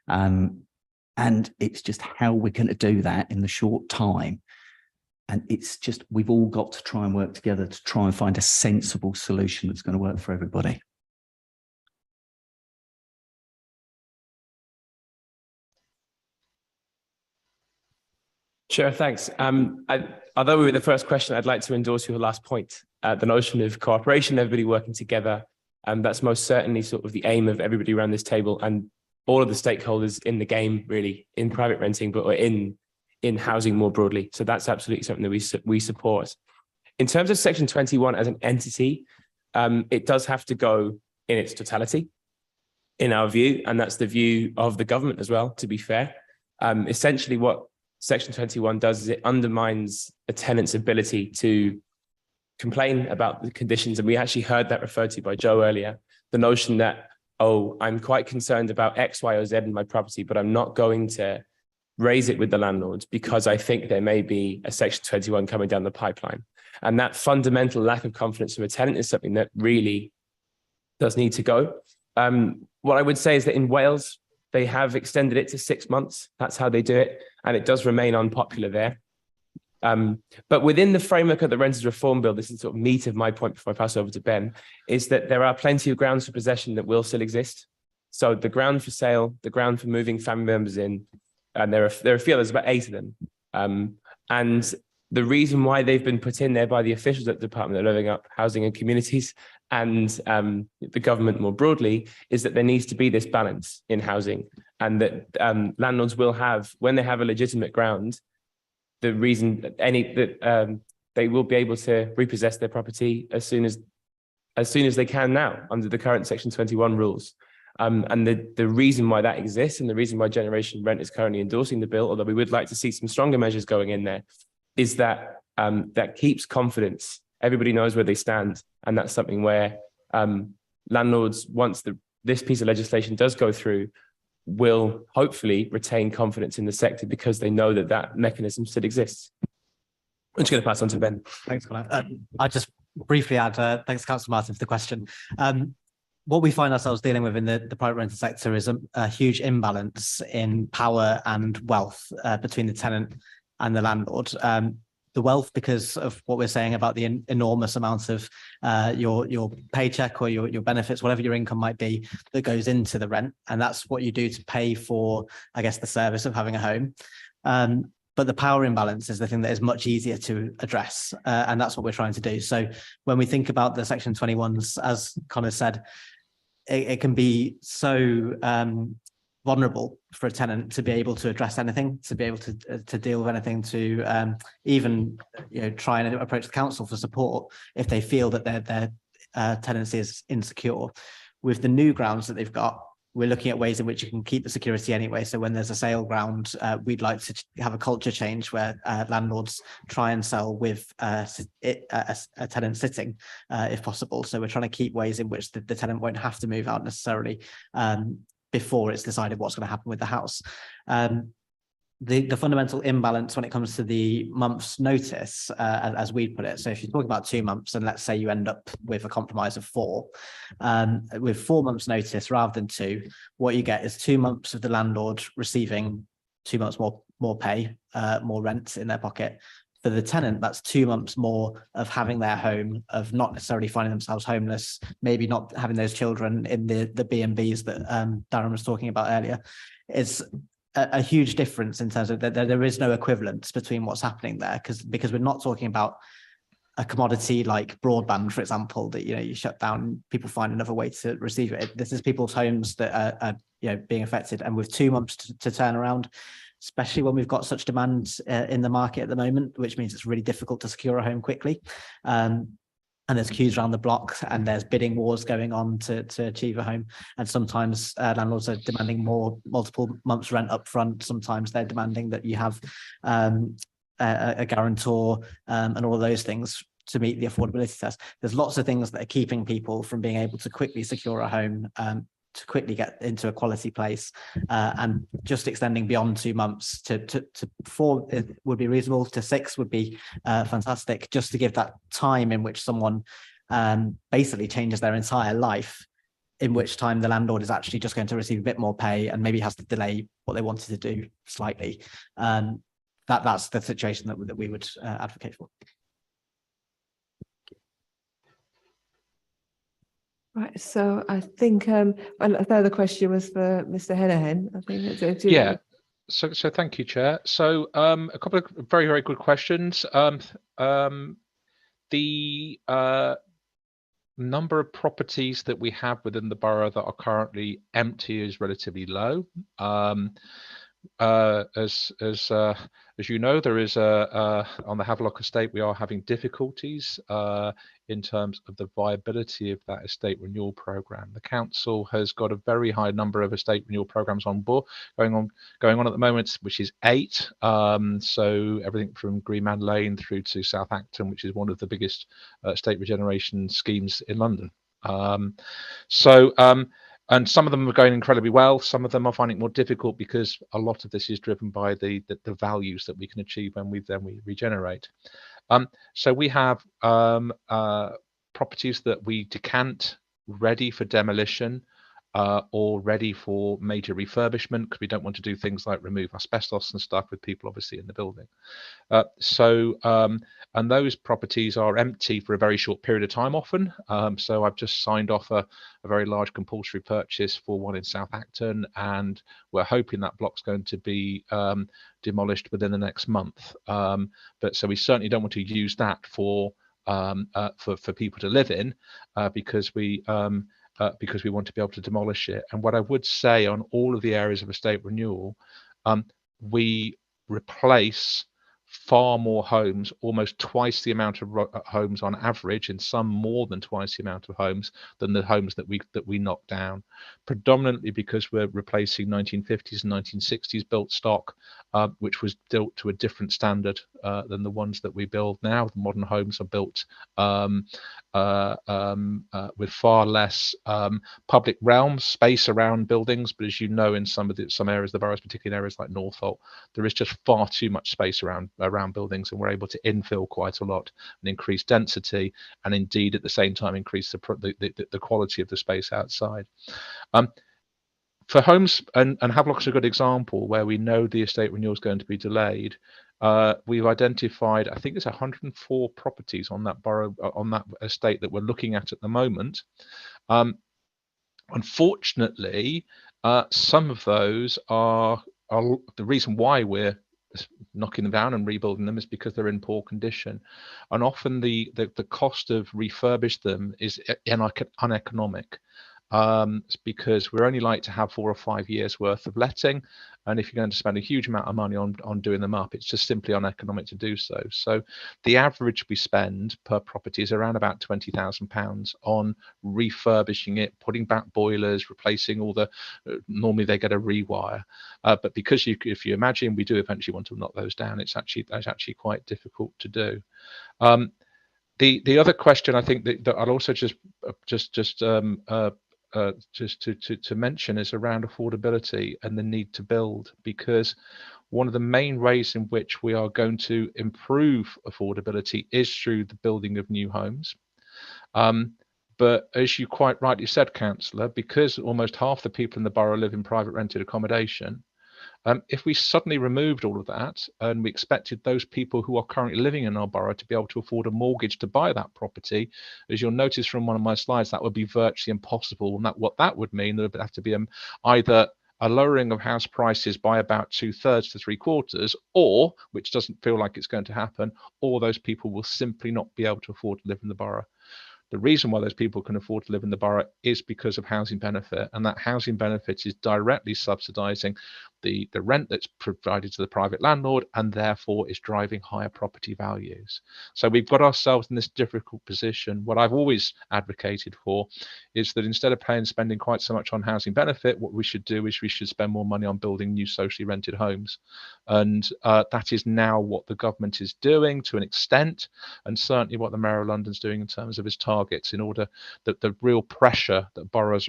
And it's just how we're going to do that in the short time. And it's just, we've all got to try and work together to try and find a sensible solution that's going to work for everybody. Sure, thanks. Although we were the first question, I'd like to endorse your last point, the notion of cooperation, everybody working together. That's most certainly sort of the aim of everybody around this table and all of the stakeholders in the game, really, in private renting, but in housing more broadly. So that's absolutely something that we support. In terms of Section 21 as an entity, it does have to go in its totality, in our view, and that's the view of the government as well, to be fair. Essentially, what Section 21 does is it undermines a tenant's ability to complain about the conditions. And we actually heard that referred to by Joe earlier, the notion that, oh, I'm quite concerned about X, Y, or Z in my property, but I'm not going to raise it with the landlords because I think there may be a Section 21 coming down the pipeline. And that fundamental lack of confidence from a tenant is something that really does need to go. What I would say is that in Wales, they have extended it to 6 months. That's how they do it. And it does remain unpopular there. But within the framework of the Renters Reform Bill, this is sort of meat of my point before I pass over to Ben, is that there are plenty of grounds for possession that will still exist. So the ground for sale, the ground for moving family members in, and there are a few, there's about 8 of them. And the reason why they've been put in there by the officials at the Department of Living Up, Housing and Communities and the government more broadly is that there needs to be this balance in housing, and that landlords will have, when they have a legitimate ground, the reason that they will be able to repossess their property as soon as they can now under the current Section 21 rules. And the reason why that exists and the reason why Generation Rent is currently endorsing the bill, although we would like to see some stronger measures going in there, is that that keeps confidence. Everybody knows where they stand. And that's something where landlords, once this piece of legislation does go through, will hopefully retain confidence in the sector because they know that that mechanism still exists. I'm just going to pass on to Ben. Thanks, Connor. I'll just briefly add, thanks, Councillor Martin, for the question. What we find ourselves dealing with in the private rental sector is a huge imbalance in power and wealth between the tenant and the landlord. The wealth because of what we're saying about the enormous amount of your paycheck or your benefits, whatever your income might be, that goes into the rent. And that's what you do to pay for, I guess, the service of having a home. But the power imbalance is the thing that is much easier to address. And that's what we're trying to do. So when we think about the Section 21s, as Connor said, it can be so vulnerable for a tenant to be able to address anything, to be able to deal with anything, to even try and approach the council for support if they feel that their tenancy is insecure. With the new grounds that they've got, we're looking at ways in which you can keep the security anyway. So when there's a sale ground, we'd like to have a culture change where landlords try and sell with a tenant sitting, if possible. So we're trying to keep ways in which the tenant won't have to move out necessarily before it's decided what's going to happen with the house. The fundamental imbalance when it comes to the month's notice, as we put it. So if you're talking about 2 months, and let's say you end up with a compromise of 4, with 4 months notice rather than 2, what you get is 2 months of the landlord receiving 2 months more pay, more rent in their pocket. For the tenant, that's 2 months more of having their home, of not necessarily finding themselves homeless, maybe not having those children in the B&Bs that Darren was talking about earlier. It's a huge difference in terms of that there is no equivalence between what's happening there, because we're not talking about a commodity like broadband, for example, that you shut down, people find another way to receive it. This is people's homes that are being affected, and with 2 months to turn around, especially when we've got such demand in the market at the moment, which means it's really difficult to secure a home quickly. And there's queues around the block, and there's bidding wars going on to achieve a home. And sometimes landlords are demanding multiple months rent up front. Sometimes they're demanding that you have a guarantor and all of those things to meet the affordability test. There's lots of things that are keeping people from being able to quickly secure a home, to quickly get into a quality place, and just extending beyond 2 months to 4 would be reasonable, to 6 would be fantastic, just to give that time in which someone basically changes their entire life, in which time the landlord is actually just going to receive a bit more pay and maybe has to delay what they wanted to do slightly. that's the situation that we would advocate for. Right, so I think a further question was for Mr. Hennahan. I think Yeah. So thank you, Chair. So a couple of very, very good questions. The number of properties that we have within the borough that are currently empty is relatively low. As you know, there is on the Havelock estate, we are having difficulties in terms of the viability of that estate renewal program. The council has got a very high number of estate renewal programs on board going on at the moment, which is 8. So everything from Greenman Lane through to South Acton, which is one of the biggest estate regeneration schemes in London. And some of them are going incredibly well. Some of them are finding it more difficult because a lot of this is driven by the values that we can achieve when we regenerate. So we have properties that we decant ready for demolition or ready for major refurbishment, because we don't want to do things like remove asbestos and stuff with people obviously in the building. And those properties are empty for a very short period of time often. So I've just signed off a very large compulsory purchase for one in South Acton, and we're hoping that block's going to be demolished within the next month. But so we certainly don't want to use that for people to live in, because we want to be able to demolish it. And what I would say on all of the areas of estate renewal, we replace far more homes, almost twice the amount of homes on average, and some more than twice the amount of homes than the homes that we knock down, predominantly because we're replacing 1950s and 1960s built stock, which was built to a different standard than the ones that we build now. The modern homes are built with far less public realm space around buildings, but as you know, in some areas of the boroughs, particularly in areas like Northolt, there is just far too much space around buildings, and we're able to infill quite a lot and increase density, and indeed at the same time increase the quality of the space outside. For homes, and Havelock's a good example where we know the estate renewal is going to be delayed. We've identified, I think it's 104 properties on that borough, on that estate that we're looking at the moment. Unfortunately, some of those are the reason why we're knocking them down and rebuilding them is because they're in poor condition, and often the cost of refurbish them is uneconomic. It's because we're only like to have 4 or 5 years worth of letting, and if you're going to spend a huge amount of money on doing them up, it's just simply uneconomic to do so. So the average we spend per property is around about £20,000 on refurbishing it, putting back boilers, replacing all the normally they get a rewire, but because if you imagine we do eventually want to knock those down, it's actually quite difficult to do. The other question I think that I'll also just to mention is around affordability and the need to build, because one of the main ways in which we are going to improve affordability is through the building of new homes. But as you quite rightly said, Councillor, because almost half the people in the borough live in private rented accommodation, if we suddenly removed all of that and we expected those people who are currently living in our borough to be able to afford a mortgage to buy that property, as you'll notice from one of my slides, that would be virtually impossible. And what that would mean, there would have to be either a lowering of house prices by about 2/3 to 3/4, or, which doesn't feel like it's going to happen, or those people will simply not be able to afford to live in the borough. The reason why those people can afford to live in the borough is because of housing benefit, and that housing benefit is directly subsidising the rent that's provided to the private landlord, and therefore is driving higher property values. So we've got ourselves in this difficult position. What I've always advocated for is that instead of spending quite so much on housing benefit, what we should do is we should spend more money on building new socially rented homes, and that is now what the government is doing to an extent, and certainly what the Mayor of London's doing in terms of his targets, in order that the real pressure that boroughs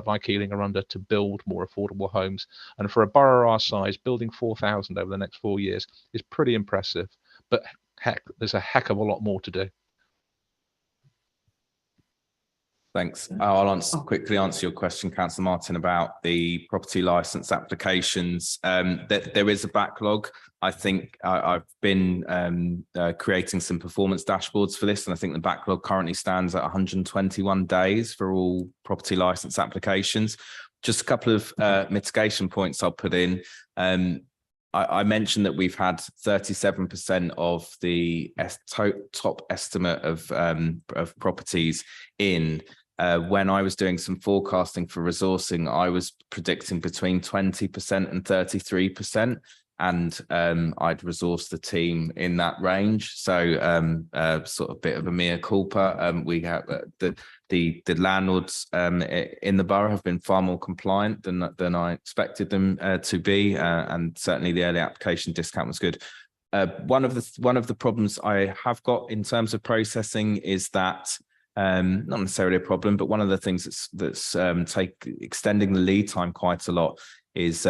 like Ealing are under to build more affordable homes. And for a borough our size, building 4,000 over the next 4 years is pretty impressive, but heck, there's a heck of a lot more to do. Thanks. I'll quickly answer your question, Councillor Martin, about the property licence applications. That there is a backlog. I think I've been creating some performance dashboards for this, and I think the backlog currently stands at 121 days for all property licence applications. Just a couple of mitigation points I'll put in. I mentioned that we've had 37% of the top estimate of properties in. When I was doing some forecasting for resourcing, I was predicting between 20% and 33%. And I'd resourced the team in that range. So sort of bit of a mea culpa. We have the landlords in the borough have been far more compliant than I expected them to be, and certainly the early application discount was good. One of the problems I have got in terms of processing is that not necessarily a problem, but one of the things that's extending the lead time quite a lot is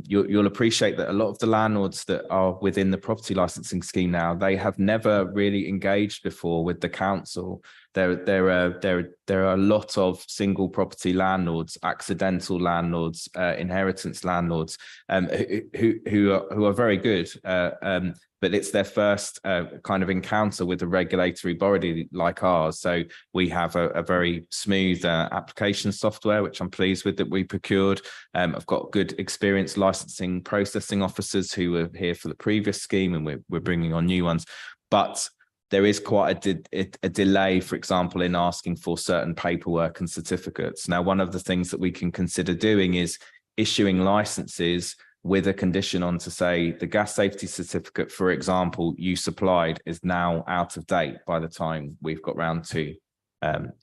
you'll appreciate that a lot of the landlords that are within the property licensing scheme now, they have never really engaged before with the council. There are a lot of single property landlords, accidental landlords, inheritance landlords, who are very good, but it's their first kind of encounter with a regulatory body like ours. So we have a very smooth application software, which I'm pleased with, that we procured. I've got good experienced licensing processing officers who were here for the previous scheme, and we're bringing on new ones. But there is quite a delay, for example, in asking for certain paperwork and certificates. Now, one of the things that we can consider doing is issuing licenses with a condition on to say the gas safety certificate, for example, you supplied is now out of date by the time we've got round to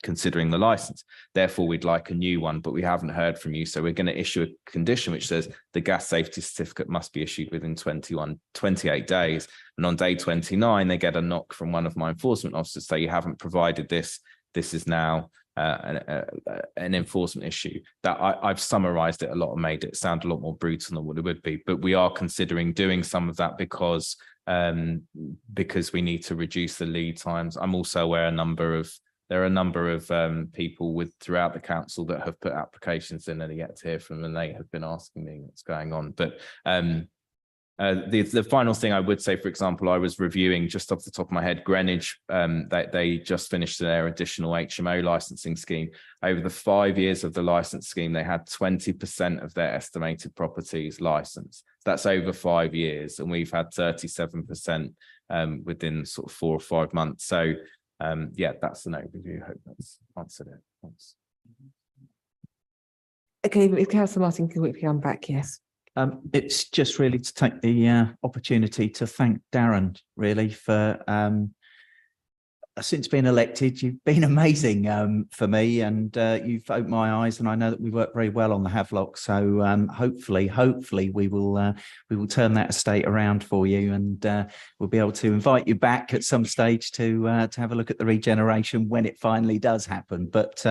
considering the license. Therefore, we'd like a new one, but we haven't heard from you. So we're going to issue a condition which says the gas safety certificate must be issued within 28 days. And on day 29, they get a knock from one of my enforcement officers say, you haven't provided this. This is now an enforcement issue. That I've summarized it a lot and made it sound a lot more brutal than what it would be. But we are considering doing some of that because we need to reduce the lead times. I'm also aware there are a number of people throughout the council that have put applications in and yet to hear from them, and they have been asking me what's going on. But the final thing I would say, for example, I was reviewing just off the top of my head, Greenwich, they just finished their additional HMO licensing scheme. Over the 5 years of the license scheme, they had 20% of their estimated properties licensed. That's over 5 years, and we've had 37% within sort of 4 or 5 months. So yeah, that's an overview. I hope that's answered it. Thanks. Okay, if Councillor Martin can quickly come back, yes. It's just really to take the opportunity to thank Darren, really, for since being elected, you've been amazing for me, and you've opened my eyes, and I know that we work very well on the Havelock. So hopefully we will turn that estate around for you, and we'll be able to invite you back at some stage to have a look at the regeneration when it finally does happen. But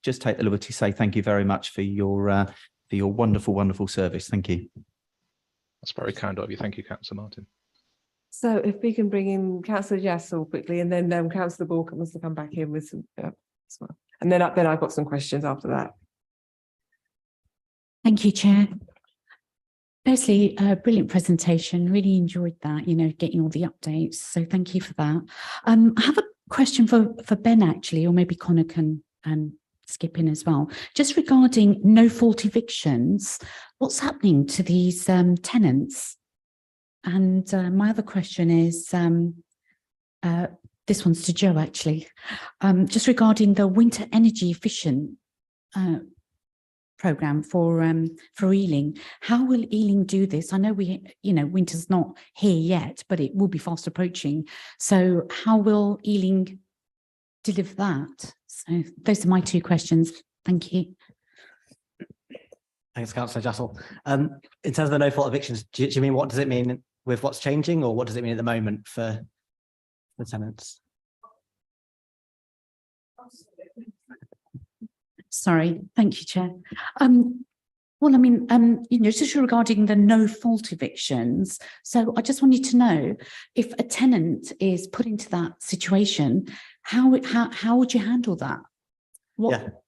just take the liberty to say thank you very much for your wonderful service. Thank you. That's very kind of you. Thank you, Councillor Martin. So if we can bring in Councillor Jassel quickly, and then Councillor Bork wants to come back in with some as well. And then I've got some questions after that. Thank you, Chair. Firstly, a brilliant presentation. Really enjoyed that, getting all the updates. So thank you for that. I have a question for Ben, actually, or maybe Connor can skip in as well. Just regarding no fault evictions, what's happening to these tenants? And my other question is, this one's to Joe, actually, just regarding the winter energy efficient programme for Ealing. How will Ealing do this? I know winter's not here yet, but it will be fast approaching. So how will Ealing deliver that? So those are my two questions. Thank you. Thanks, Councillor Jassel. In terms of the no fault evictions, do you mean, what does it mean with what's changing, or what does it mean at the moment for the tenants? Sorry, thank you, Chair. Well, I mean, just regarding the no fault evictions. So I just wanted to know, if a tenant is put into that situation, how would you handle that?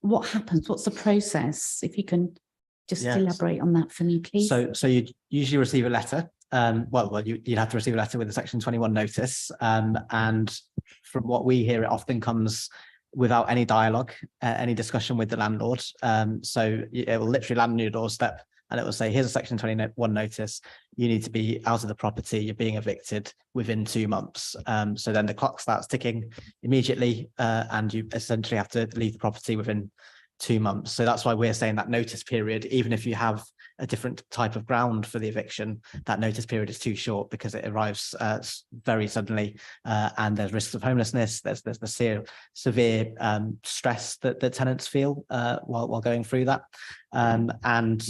what happens? What's the process? If you can just Yes. elaborate on that for me, please. So you usually receive a letter. You'd have to receive a letter with a Section 21 notice. And from what we hear, it often comes without any dialogue, any discussion with the landlord. So it will literally land on your doorstep and it will say, here's a Section 21 notice. You need to be out of the property. You're being evicted within 2 months. So then the clock starts ticking immediately and you essentially have to leave the property within 2 months. So that's why we're saying that notice period, even if you have a different type of ground for the eviction, that notice period is too short because it arrives very suddenly and there's risks of homelessness. There's the severe stress that tenants feel while going through that. And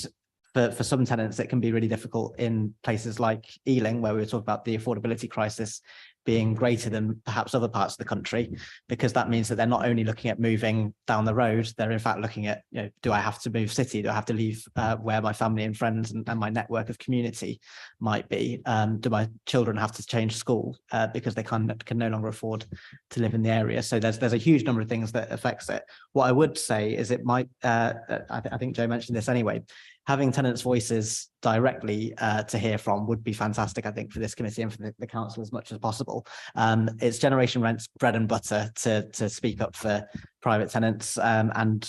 for some tenants, it can be really difficult in places like Ealing, where we were talking about the affordability crisis being greater than perhaps other parts of the country, because that means that they're not only looking at moving down the road, they're in fact looking at, do I have to move city? Do I have to leave where my family and friends and my network of community might be? Do my children have to change school because they can no longer afford to live in the area? So there's a huge number of things that affects it. What I would say is it might, I think Joe mentioned this anyway, having tenants' voices directly to hear from would be fantastic, I think, for this committee and for the council as much as possible. It's Generation Rent's bread and butter to speak up for private tenants, and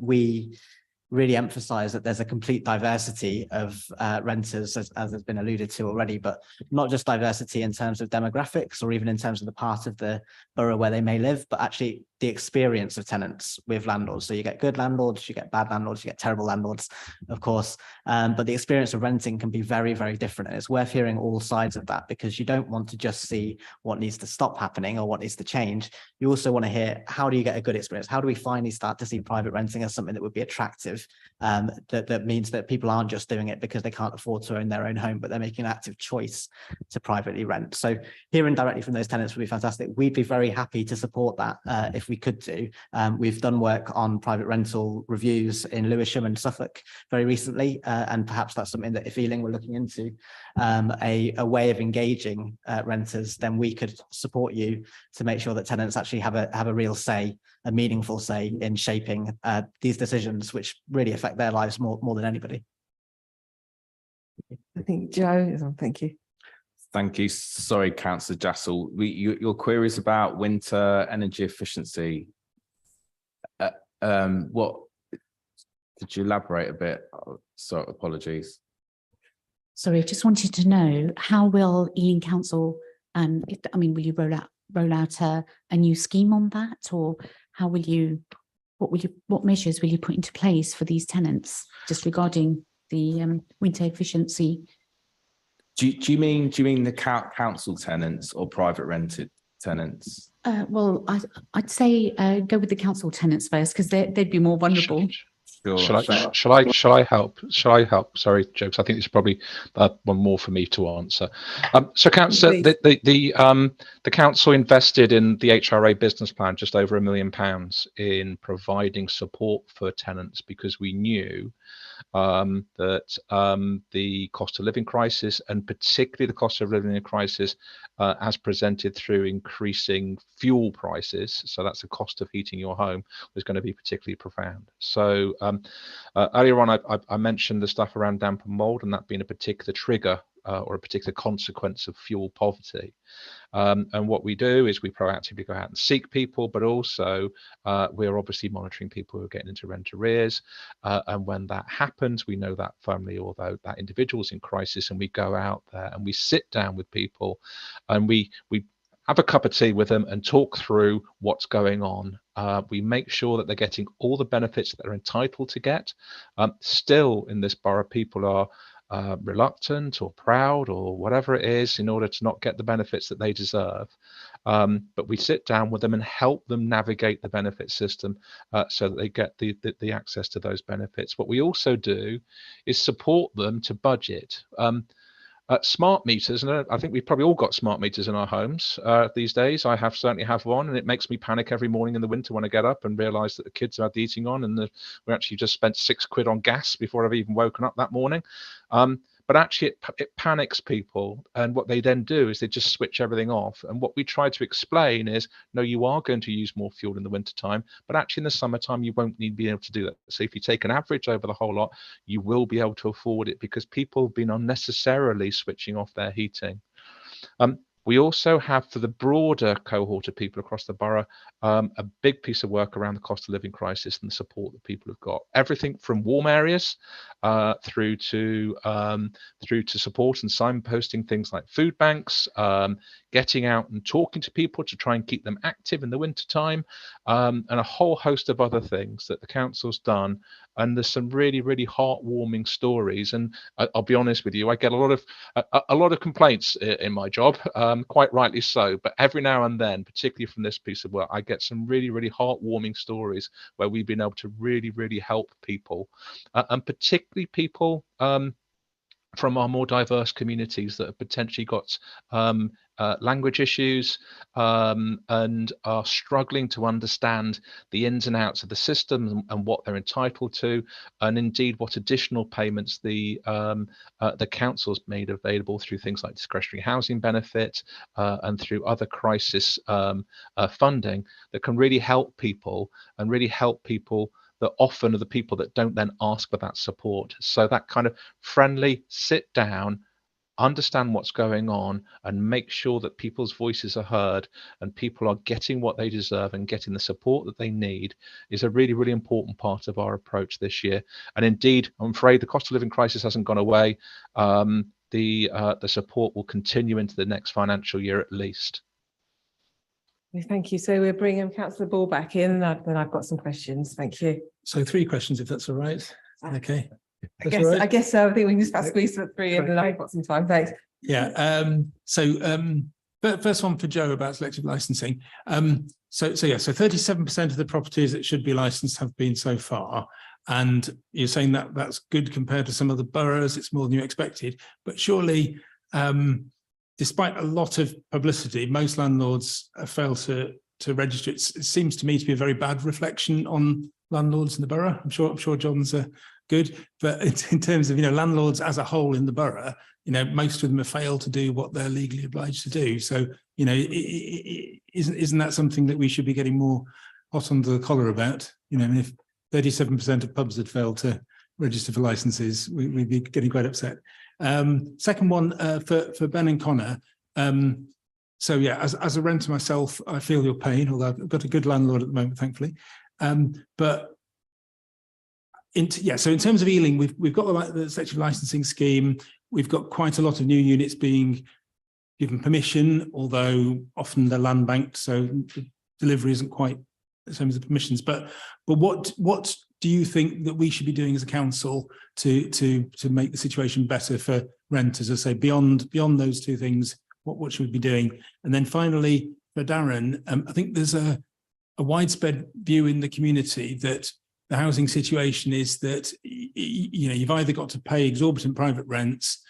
we really emphasize that there's a complete diversity of renters, as has been alluded to already, but not just diversity in terms of demographics or even in terms of the part of the borough where they may live, but actually the experience of tenants with landlords. So you get good landlords, you get bad landlords, you get terrible landlords, of course, but the experience of renting can be very, very different. And it's worth hearing all sides of that, because you don't want to just see what needs to stop happening or what needs to change. You also want to hear, how do you get a good experience? How do we finally start to see private renting as something that would be attractive? That means that people aren't just doing it because they can't afford to own their own home, but they're making an active choice to privately rent. So hearing directly from those tenants would be fantastic. We'd be very happy to support that if we could do. We've done work on private rental reviews in Lewisham and Suffolk very recently, and perhaps that's something that if Ealing were looking into, a way of engaging renters, then we could support you to make sure that tenants actually have a real say, a meaningful say in shaping these decisions, which really affect their lives more than anybody. I think Joe is on. Thank you. Thank you. Sorry, Councillor Jassel. Your queries about winter energy efficiency. What could you elaborate a bit? So apologies. Sorry, I just wanted to know, how will Ealing Council, will you roll out a new scheme on that, or how will you, what measures will you put into place for these tenants just regarding the winter efficiency? Do you mean the council tenants or private rented tenants? Well, I'd say go with the council tenants first, because they'd be more vulnerable. Sure. Shall I help? Sorry, Joe, because I think it's probably one more for me to answer. So, Councillor, the council invested in the HRA business plan just over £1 million in providing support for tenants, because we knew that the cost of living crisis, and particularly the cost of living crisis as presented through increasing fuel prices, so that's the cost of heating your home, was going to be particularly profound. So earlier on I mentioned the stuff around damp and mold, and that being a particular trigger or a particular consequence of fuel poverty. And what we do is we proactively go out and seek people, but also we're obviously monitoring people who are getting into rent arrears. And when that happens, we know that family or that individual's in crisis, and we go out there and we sit down with people and we have a cup of tea with them and talk through what's going on. We make sure that they're getting all the benefits that they're entitled to get. Still in this borough, people are reluctant or proud or whatever it is in order to not get the benefits that they deserve. But we sit down with them and help them navigate the benefit system so that they get the access to those benefits. What we also do is support them to budget. Smart meters, and I think we've probably all got smart meters in our homes these days. I certainly have one, and it makes me panic every morning in the winter when I get up and realise that the kids have had the heating on, and we actually just spent £6 on gas before I've even woken up that morning. But but actually it panics people. And what they then do is they just switch everything off. And what we try to explain is, no, you are going to use more fuel in the wintertime, but actually in the summertime, you won't need to be able to do that. So if you take an average over the whole lot, you will be able to afford it, because people have been unnecessarily switching off their heating. We also have, for the broader cohort of people across the borough, a big piece of work around the cost of living crisis and the support that people have got. Everything from warm areas through to support and signposting things like food banks, getting out and talking to people to try and keep them active in the wintertime, and a whole host of other things that the council's done. And there's some really, really heartwarming stories. And I'll be honest with you, I get a lot of complaints in my job, quite rightly so. But every now and then, particularly from this piece of work, I get some really, really heartwarming stories where we've been able to really, really help people, and particularly people from our more diverse communities that have potentially got language issues and are struggling to understand the ins and outs of the system and what they're entitled to, and indeed what additional payments the council's made available through things like discretionary housing benefit and through other crisis funding that can really help people, and really help people that often are the people that don't then ask for that support. So that kind of friendly sit down, understand what's going on, and make sure that people's voices are heard and people are getting what they deserve and getting the support that they need is a really, really important part of our approach this year. And indeed, I'm afraid the cost of living crisis hasn't gone away. The support will continue into the next financial year at least. Thank you. So we're bringing Councillor Ball back in, and then I've got some questions. Thank you. So 3 questions, if that's all right. Okay. I guess so. I think we can just squeeze for 3 and then I've got some time. Thanks. Yeah. First one for Joe about selective licensing. So 37% of the properties that should be licensed have been so far. And you're saying that that's good compared to some of the boroughs. It's more than you expected. But surely, despite a lot of publicity, most landlords fail to register. It seems to me to be a very bad reflection on landlords in the borough. I'm sure John's good, but in terms of landlords as a whole in the borough, most of them have failed to do what they're legally obliged to do. So isn't that something that we should be getting more hot under the collar about? If 37% of pubs had failed to register for licenses, we'd be getting quite upset. Second one for Ben and Connor. So yeah, as a renter myself, I feel your pain, although I've got a good landlord at the moment, thankfully. So in terms of Ealing, we've got the selective licensing scheme. We've got quite a lot of new units being given permission, although often they're land banked, so the delivery isn't quite the same as the permissions. But what do you think that we should be doing as a council to make the situation better for renters? As I say, beyond those 2 things, what should we be doing? And then finally, for Darren, I think there's a widespread view in the community that the housing situation is that you've either got to pay exorbitant private rents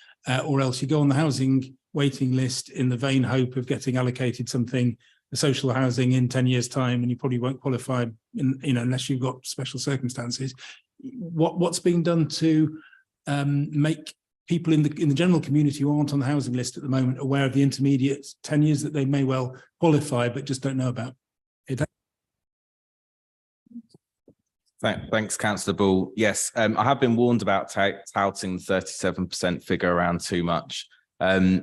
or else you go on the housing waiting list in the vain hope of getting allocated something, the social housing, in 10 years' time, and you probably won't qualify unless you've got special circumstances. What's being done to make people in the general community who aren't on the housing list at the moment aware of the intermediate 10 years that they may well qualify but just don't know about? Thanks, Councillor Ball. Yes, I have been warned about touting the 37% figure around too much. I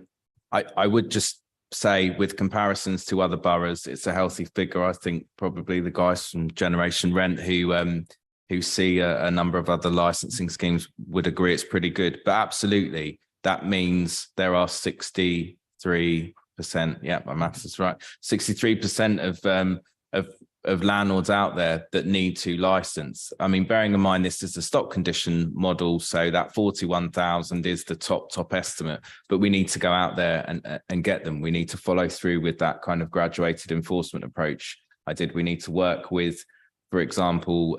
would just say, with comparisons to other boroughs, it's a healthy figure. I think probably the guys from Generation Rent who see a number of other licensing schemes would agree it's pretty good. But absolutely, that means there are 63%. Yeah, my maths is right. 63% of landlords out there that need to license. I mean, bearing in mind this is a stock condition model, so that 41,000 is the top estimate, but we need to go out there and get them. We need to follow through with that kind of graduated enforcement approach. We need to work with, for example,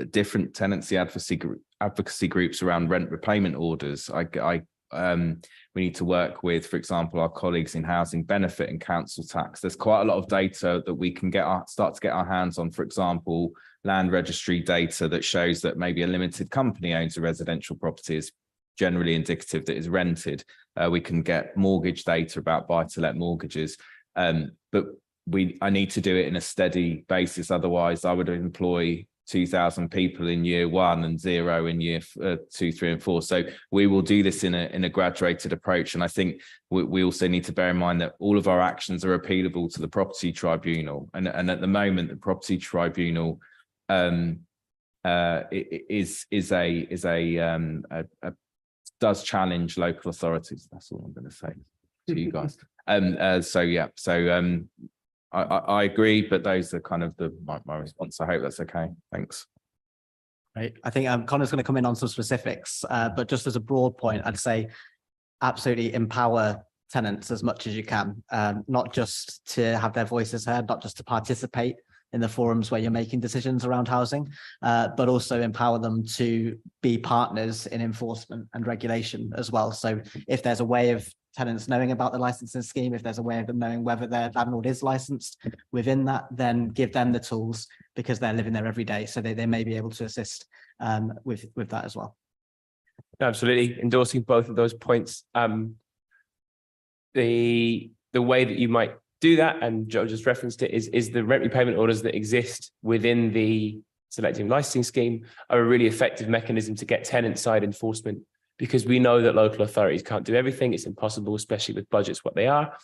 different tenancy advocacy groups around rent repayment orders. We need to work with, for example, our colleagues in housing benefit and council tax. There's quite a lot of data that we can start to get our hands on. For example, land registry data that shows that maybe a limited company owns a residential property is generally indicative that is rented. We can get mortgage data about buy-to-let mortgages, but I need to do it in a steady basis. Otherwise, I would employ 2,000 people in year 1 and 0 in year 2, 3, and 4. So we will do this in a graduated approach. And I think we also need to bear in mind that all of our actions are appealable to the property tribunal. And at the moment, the property tribunal does challenge local authorities. That's all I'm going to say to you guys. I agree, but those are kind of my response. I hope that's okay. Thanks. Right. I think Connor's going to come in on some specifics, but just as a broad point, I'd say absolutely empower tenants as much as you can, not just to have their voices heard, not just to participate in the forums where you're making decisions around housing, but also empower them to be partners in enforcement and regulation as well. So if there's a way of tenants knowing about the licensing scheme, if there's a way of them knowing whether their landlord is licensed within that, then give them the tools, because they're living there every day. So they may be able to assist with that as well. Absolutely, endorsing both of those points. The way that you might do that, and Joe just referenced it, is the rent repayment orders that exist within the selective licensing scheme are a really effective mechanism to get tenant side enforcement, because we know that local authorities can't do everything. It's impossible, especially with budgets what they are.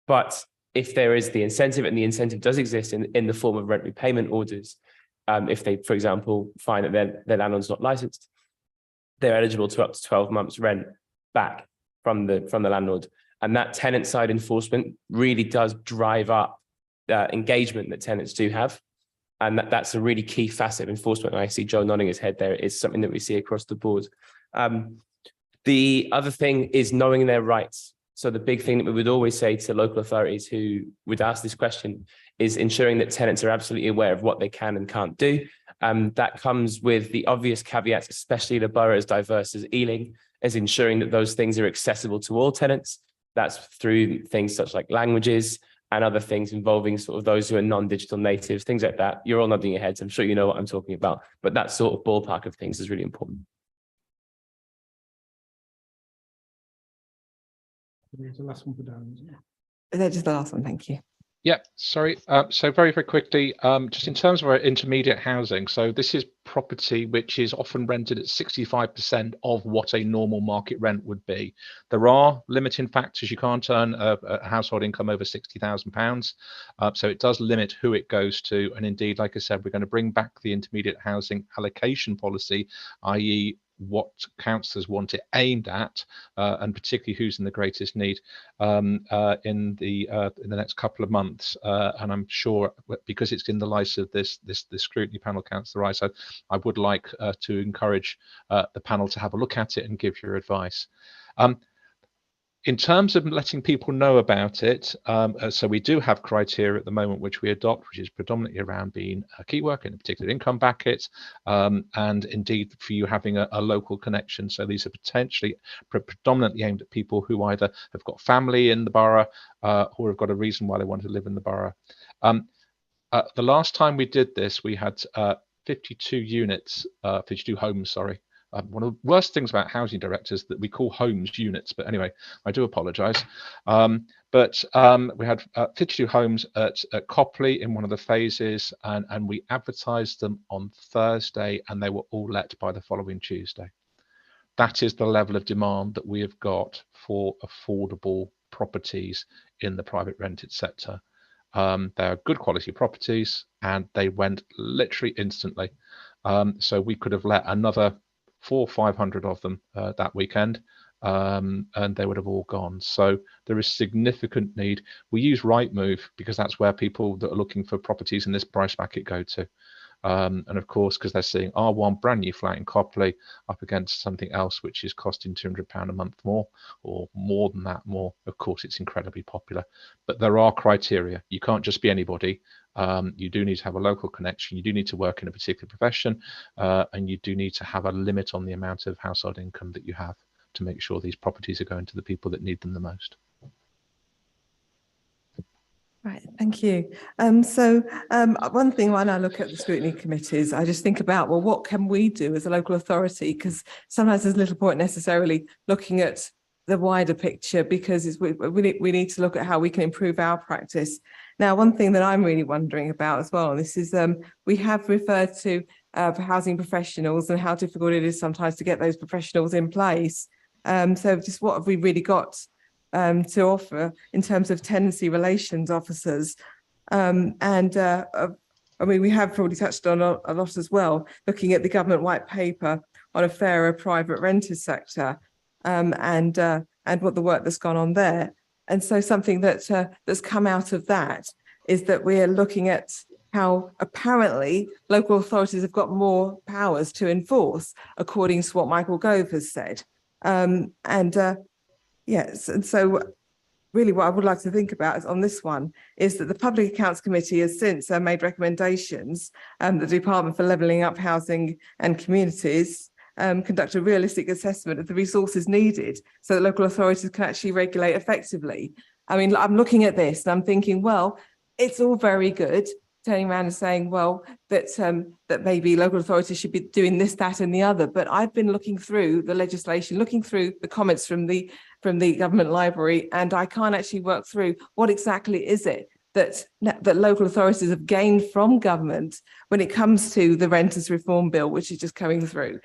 But if there is the incentive, and the incentive does exist in the form of rent repayment orders, if they, for example, find that their landlord's not licensed, they're eligible to up to 12 months rent back from the landlord. And that tenant side enforcement really does drive up engagement that tenants do have. And that's a really key facet of enforcement. And I see Joe nodding his head there. It's something that we see across the board. The other thing is knowing their rights. So the big thing that we would always say to local authorities who would ask this question is ensuring that tenants are absolutely aware of what they can and can't do. That comes with the obvious caveats, especially the borough as diverse as Ealing, as ensuring that those things are accessible to all tenants. That's through things such like languages and other things involving sort of those who are non-digital natives, things like that. You're all nodding your heads. I'm sure you know what I'm talking about, but that sort of ballpark of things is really important. There's the last one for Darren. That's just the last one. Thank you. Yeah, sorry. So very, very quickly, just in terms of our intermediate housing. So this is property which is often rented at 65% of what a normal market rent would be. There are limiting factors. You can't earn a household income over £60,000. So it does limit who it goes to. And indeed, like I said, we're going to bring back the intermediate housing allocation policy, i.e. what councillors want it aimed at, and particularly who's in the greatest need in the next couple of months. And I'm sure, because it's in the light of this scrutiny panel, Councillor Rice, I would like to encourage the panel to have a look at it and give your advice. In terms of letting people know about it, so we do have criteria at the moment which we adopt, which is predominantly around being a key worker in a particular income bracket, and indeed for you having a local connection. So these are potentially predominantly aimed at people who either have got family in the borough or have got a reason why they want to live in the borough. The last time we did this, we had 52 units, 52 homes, sorry. One of the worst things about housing directors that we call homes units, but anyway, I do apologise. But we had 52 homes at Copley in one of the phases, and we advertised them on Thursday, and they were all let by the following Tuesday. That is the level of demand that we have got for affordable properties in the private rented sector. They are good quality properties, and they went literally instantly. So we could have let another 400 or 500 of them that weekend, and they would have all gone. So there is significant need. We use Rightmove because that's where people that are looking for properties in this price bracket go to. And of course, because they're seeing R1 brand new flat in Copley up against something else which is costing £200 a month more, or more than that more, of course it's incredibly popular. But there are criteria. You can't just be anybody. You do need to have a local connection. You do need to work in a particular profession, and you do need to have a limit on the amount of household income that you have to make sure these properties are going to the people that need them the most. Right, thank you. One thing when I look at the scrutiny committees, I just think about, well, what can we do as a local authority? Because sometimes there's little point necessarily looking at the wider picture, because we need to look at how we can improve our practice. Now, one thing that I'm really wondering about as well, and this is we have referred to for housing professionals and how difficult it is sometimes to get those professionals in place. So just what have we really got to offer in terms of tenancy relations officers? I mean, we have probably touched on a lot as well, looking at the government white paper on a fairer private renters sector, and what the work that's gone on there. And so something that that's come out of that is that we're looking at how apparently local authorities have got more powers to enforce, according to what Michael Gove has said. Yes, and so really what I would like to think about is on this one is that the Public Accounts Committee has since made recommendations, the Department for Levelling Up Housing and Communities conduct a realistic assessment of the resources needed so that local authorities can actually regulate effectively. I mean, I'm looking at this and I'm thinking, well, it's all very good turning around and saying, well, that maybe local authorities should be doing this, that, and the other. But I've been looking through the legislation, looking through the comments from the government library, and I can't actually work through what exactly is it that local authorities have gained from government when it comes to the renters reform bill, which is just coming through.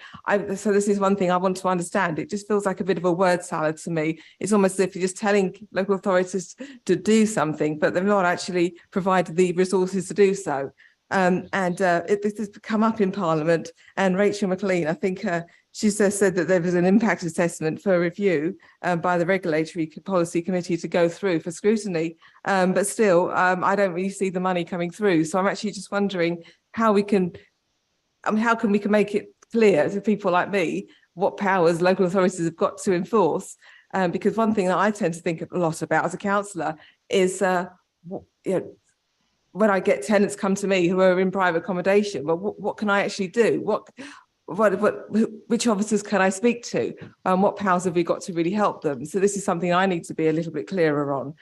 So this is one thing I want to understand. It just feels like a bit of a word salad to me. It's almost as if you're just telling local authorities to do something, but they've not actually provided the resources to do so. This has come up in Parliament, and Rachel McLean, I think she said that there was an impact assessment for review by the Regulatory Policy Committee to go through for scrutiny, but still I don't really see the money coming through. So I'm actually just wondering how we can, how can we make it clear to people like me what powers local authorities have got to enforce, because one thing that I tend to think a lot about as a councillor is when I get tenants come to me who are in private accommodation, well, what can I actually do? Which officers can I speak to? What powers have we got to really help them? So this is something I need to be a little bit clearer on.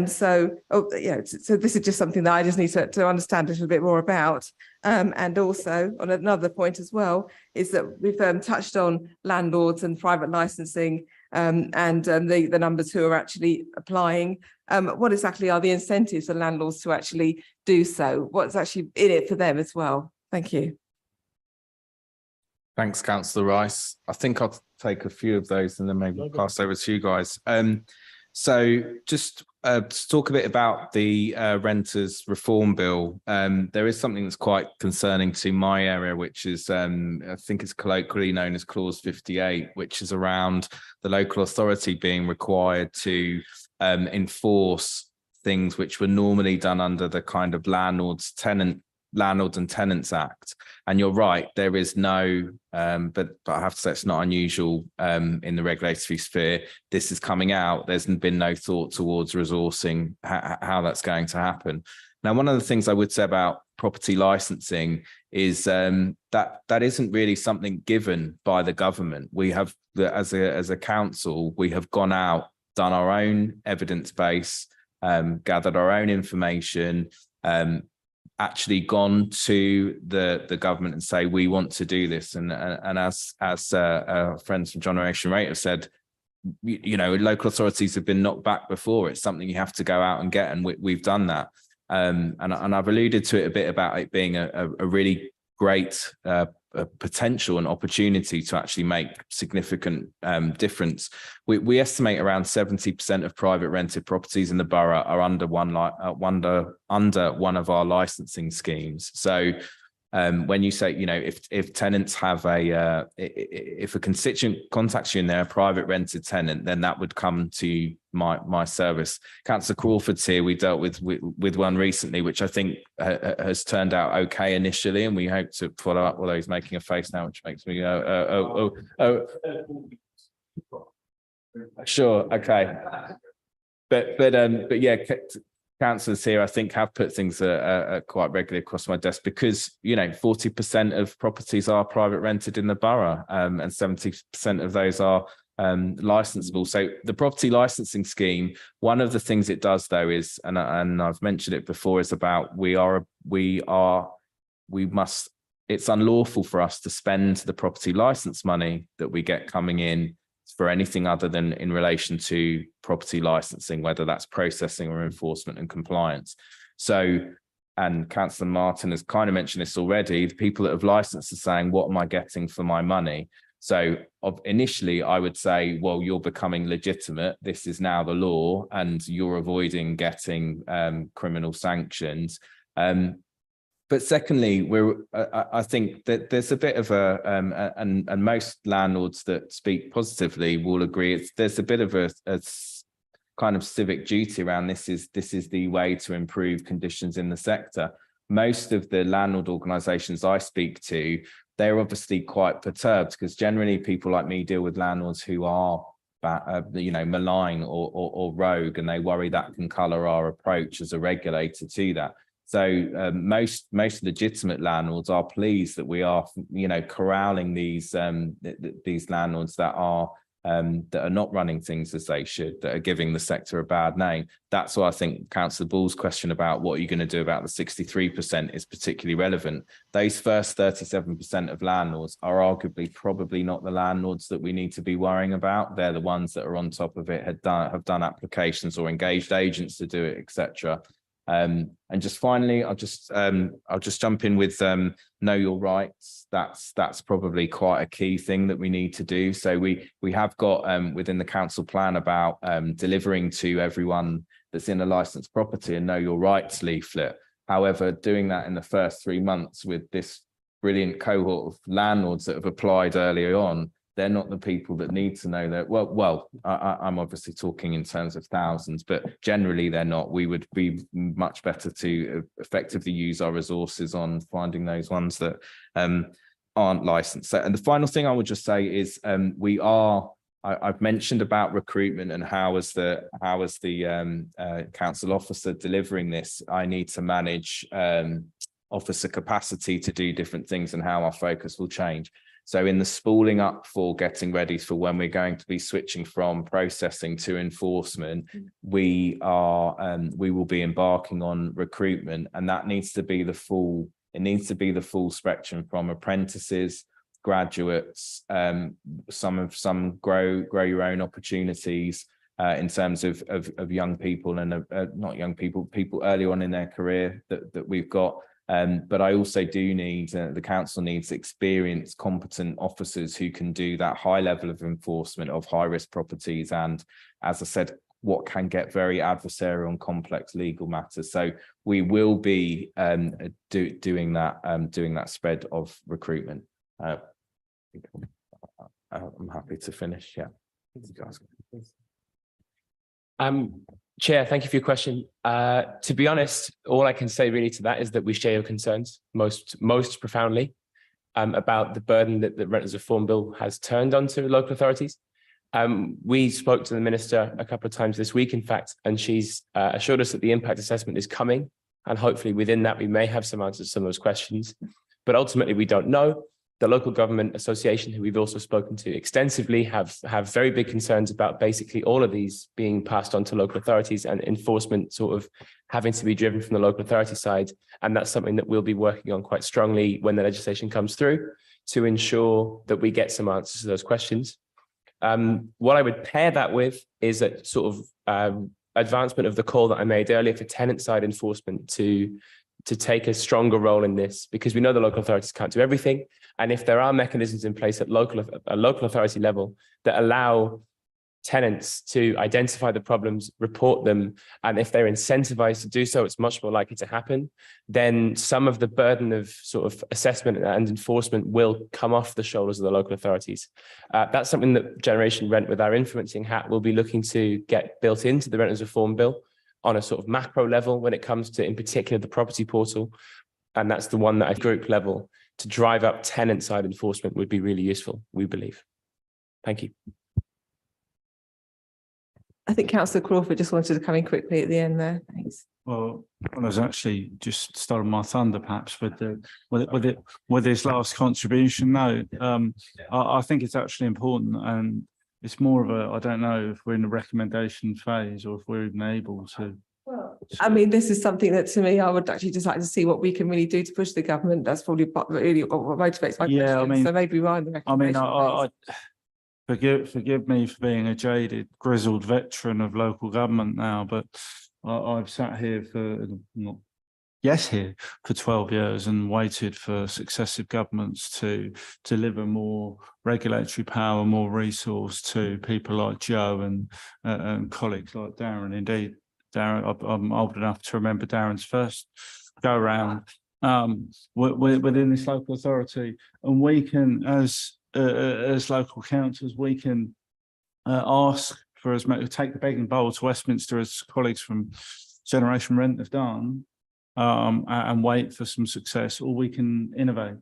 So this is just something that I just need to understand a little bit more about. And also on another point as well, is that we've touched on landlords and private licensing, and the numbers who are actually applying. What exactly are the incentives for landlords to actually do so? What's actually in it for them as well? Thank you. Thanks, Councillor Rice. I think I'll take a few of those and then maybe pass over to you guys. So just to talk a bit about the renters reform bill, there is something that's quite concerning to my area, which is I think it's colloquially known as Clause 58, which is around the local authority being required to enforce things which were normally done under the kind of Landlords and Tenants Act. And you're right, there is no, but I have to say it's not unusual in the regulatory sphere. This is coming out. There's been no thought towards resourcing how that's going to happen. Now, one of the things I would say about property licensing is that isn't really something given by the government. We have, as a council, we have gone out, done our own evidence base, gathered our own information, actually gone to the government and say we want to do this, and as friends from Generation Rate have said, you know, local authorities have been knocked back before. It's something you have to go out and get, and we've done that. And I've alluded to it a bit about it being a really great potential and opportunity to actually make significant difference. We estimate around 70% of private rented properties in the borough are under one of our licensing schemes. So when you say, you know, if tenants have if a constituent contacts you and they're a private rented tenant, then that would come to my service. Councillor Crawford's here. We dealt with one recently, which I think has turned out okay initially, and we hope to follow up. Although he's making a face now, which makes me go, sure, okay, but yeah. Councillors here, I think, have put things quite regularly across my desk because, you know, 40% of properties are private rented in the borough, and 70% of those are licensable. So the property licensing scheme, one of the things it does though is, and I've mentioned it before, is about it's unlawful for us to spend the property license money that we get coming in for anything other than in relation to property licensing, whether that's processing or enforcement and compliance. So, and Councillor Martin has kind of mentioned this already, the people that have licensed are saying, what am I getting for my money? So initially I would say, well, you're becoming legitimate. This is now the law and you're avoiding getting criminal sanctions. But secondly, I think that there's a bit of and most landlords that speak positively will agree, there's a bit of a kind of civic duty around this is the way to improve conditions in the sector. Most of the landlord organisations I speak to, they're obviously quite perturbed because generally people like me deal with landlords who are malign or rogue, and they worry that can colour our approach as a regulator to that. So most legitimate landlords are pleased that we are, corralling these landlords that are not running things as they should, that are giving the sector a bad name. That's why I think Councillor Ball's question about what are you going to do about the 63% is particularly relevant. Those first 37% of landlords are arguably probably not the landlords that we need to be worrying about. They're the ones that are on top of it, have done applications or engaged agents to do it, etc. And just finally, I'll just jump in with know your rights. That's probably quite a key thing that we need to do. So we have got within the council plan about delivering to everyone that's in a licensed property and know your rights leaflet. However, doing that in the first 3 months with this brilliant cohort of landlords that have applied earlier on, they're not the people that need to know that. Well, I'm obviously talking in terms of thousands, but generally they're not. We would be much better to effectively use our resources on finding those ones that aren't licensed. And the final thing I would just say is I've mentioned about recruitment and how as the council officer delivering this, I need to manage officer capacity to do different things and how our focus will change. So in the spooling up for getting ready for when we're going to be switching from processing to enforcement, we will be embarking on recruitment, and that needs to be the full spectrum from apprentices, graduates, some grow your own opportunities in terms of young people and not young people early on in their career that we've got. But I also do need, the council needs experienced, competent officers who can do that high level of enforcement of high risk properties. And as I said, what can get very adversarial and complex legal matters. So we will be doing that spread of recruitment. I'm happy to finish. Yeah. Chair, thank you for your question. To be honest, all I can say really to that is that we share your concerns most profoundly about the burden that the Renters Reform Bill has turned onto local authorities. We spoke to the Minister a couple of times this week, in fact, and she's assured us that the impact assessment is coming, and hopefully within that we may have some answers to some of those questions. But ultimately we don't know. The Local Government Association, who we've also spoken to extensively, have very big concerns about basically all of these being passed on to local authorities and enforcement sort of having to be driven from the local authority side. And that's something that we'll be working on quite strongly when the legislation comes through to ensure that we get some answers to those questions. What I would pair that with is a sort of advancement of the call that I made earlier for tenant side enforcement to take a stronger role in this, because we know the local authorities can't do everything. And if there are mechanisms in place at local authority level that allow tenants to identify the problems, report them, and if they're incentivized to do so, it's much more likely to happen, then some of the burden of sort of assessment and enforcement will come off the shoulders of the local authorities. That's something that Generation Rent, with our influencing hat, will be looking to get built into the Renters Reform Bill on a sort of macro level when it comes to, in particular, the property portal. And that's the one that at group level to drive up tenant side enforcement would be really useful, we believe. Thank you. I think Councillor Crawford just wanted to come in quickly at the end there. Thanks. Well, I was actually just starting my thunder, perhaps, with his last contribution. No, I think it's actually important, and it's more of a, I don't know if we're in the recommendation phase or if we're even able to. Well, I mean, this is something that to me, I would actually just like to see what we can really do to push the government. That's probably really what motivates my Yeah, I question. mean, So maybe we're in the recommendation phase. Forgive me for being a jaded, grizzled veteran of local government now, but I've sat here for here for 12 years and waited for successive governments to deliver more regulatory power, more resource to people like Joe and colleagues like Darren. Indeed, Darren, I'm old enough to remember Darren's first go round within this local authority, and we can, as local councils, we can ask for as much, take the begging bowl to Westminster as colleagues from Generation Rent have done, and wait for some success, or we can innovate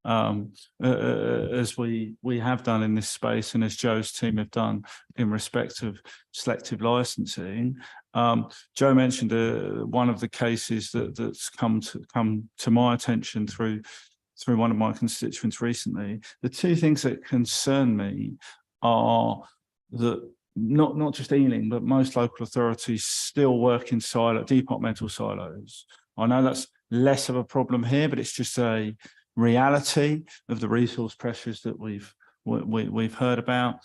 as we have done in this space, and as Joe's team have done in respect of selective licensing. Joe mentioned one of the cases that's come to my attention through one of my constituents recently. The two things that concern me are that not just Ealing, but most local authorities still work in departmental silos. I know that's less of a problem here, but it's just a reality of the resource pressures that we've heard about.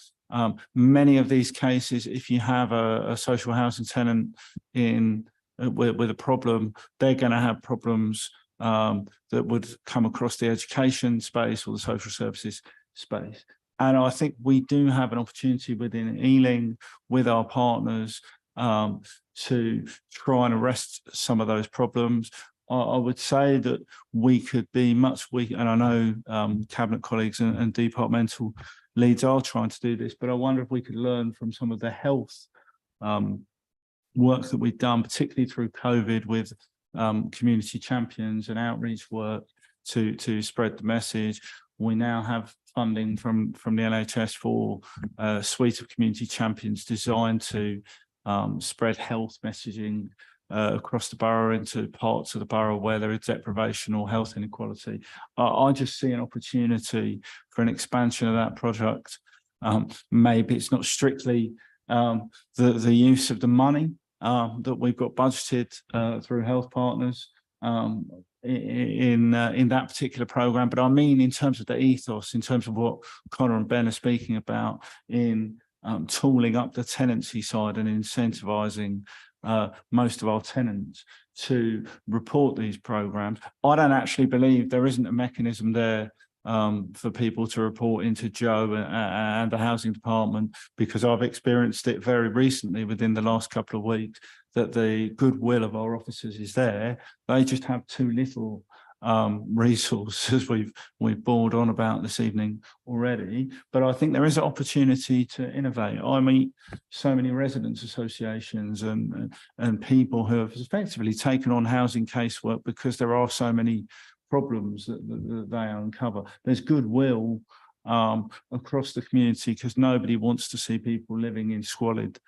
Many of these cases, if you have a social housing tenant with a problem, they're going to have problems that would come across the education space or the social services space. And I think we do have an opportunity within Ealing with our partners to try and arrest some of those problems. I would say that we could be much weaker, and I know cabinet colleagues and departmental leads are trying to do this, but I wonder if we could learn from some of the health work that we've done, particularly through COVID, with community champions and outreach work to spread the message. We now have funding from the NHS for a suite of community champions designed to spread health messaging across the borough into parts of the borough where there is deprivation or health inequality. I just see an opportunity for an expansion of that project. Maybe it's not strictly the use of the money that we've got budgeted through health partners in that particular program, but I mean in terms of the ethos, in terms of what Connor and Ben are speaking about, in tooling up the tenancy side and incentivizing most of our tenants to report these programs. I don't actually believe there isn't a mechanism there for people to report into Joe and the housing department, because I've experienced it very recently within the last couple of weeks, that the goodwill of our officers is there. They just have too little resources we've bored on about this evening already. But I think there is an opportunity to innovate. I meet so many residents associations and people who have effectively taken on housing casework because there are so many problems that they uncover. There's goodwill across the community because nobody wants to see people living in squalid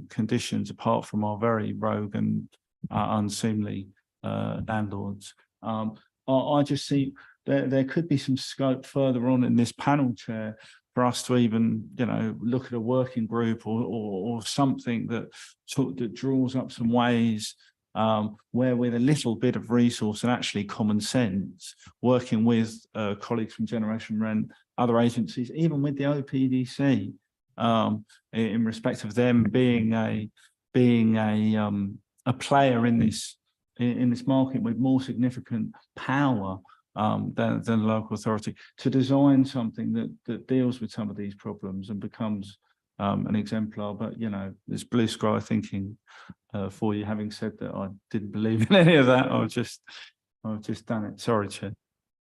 conditions, apart from our very rogue and unseemly landlords. I just see there could be some scope further on in this panel, Chair, for us to even, look at a working group or something that draws up some ways where, with a little bit of resource and actually common sense, working with colleagues from Generation Rent, other agencies, even with the OPDC, in respect of them being a player in this market with more significant power than the local authority, to design something that deals with some of these problems and becomes an exemplar. But there's blue sky thinking for you. Having said that, I didn't believe in any of that. I've just done it. Sorry, Chair.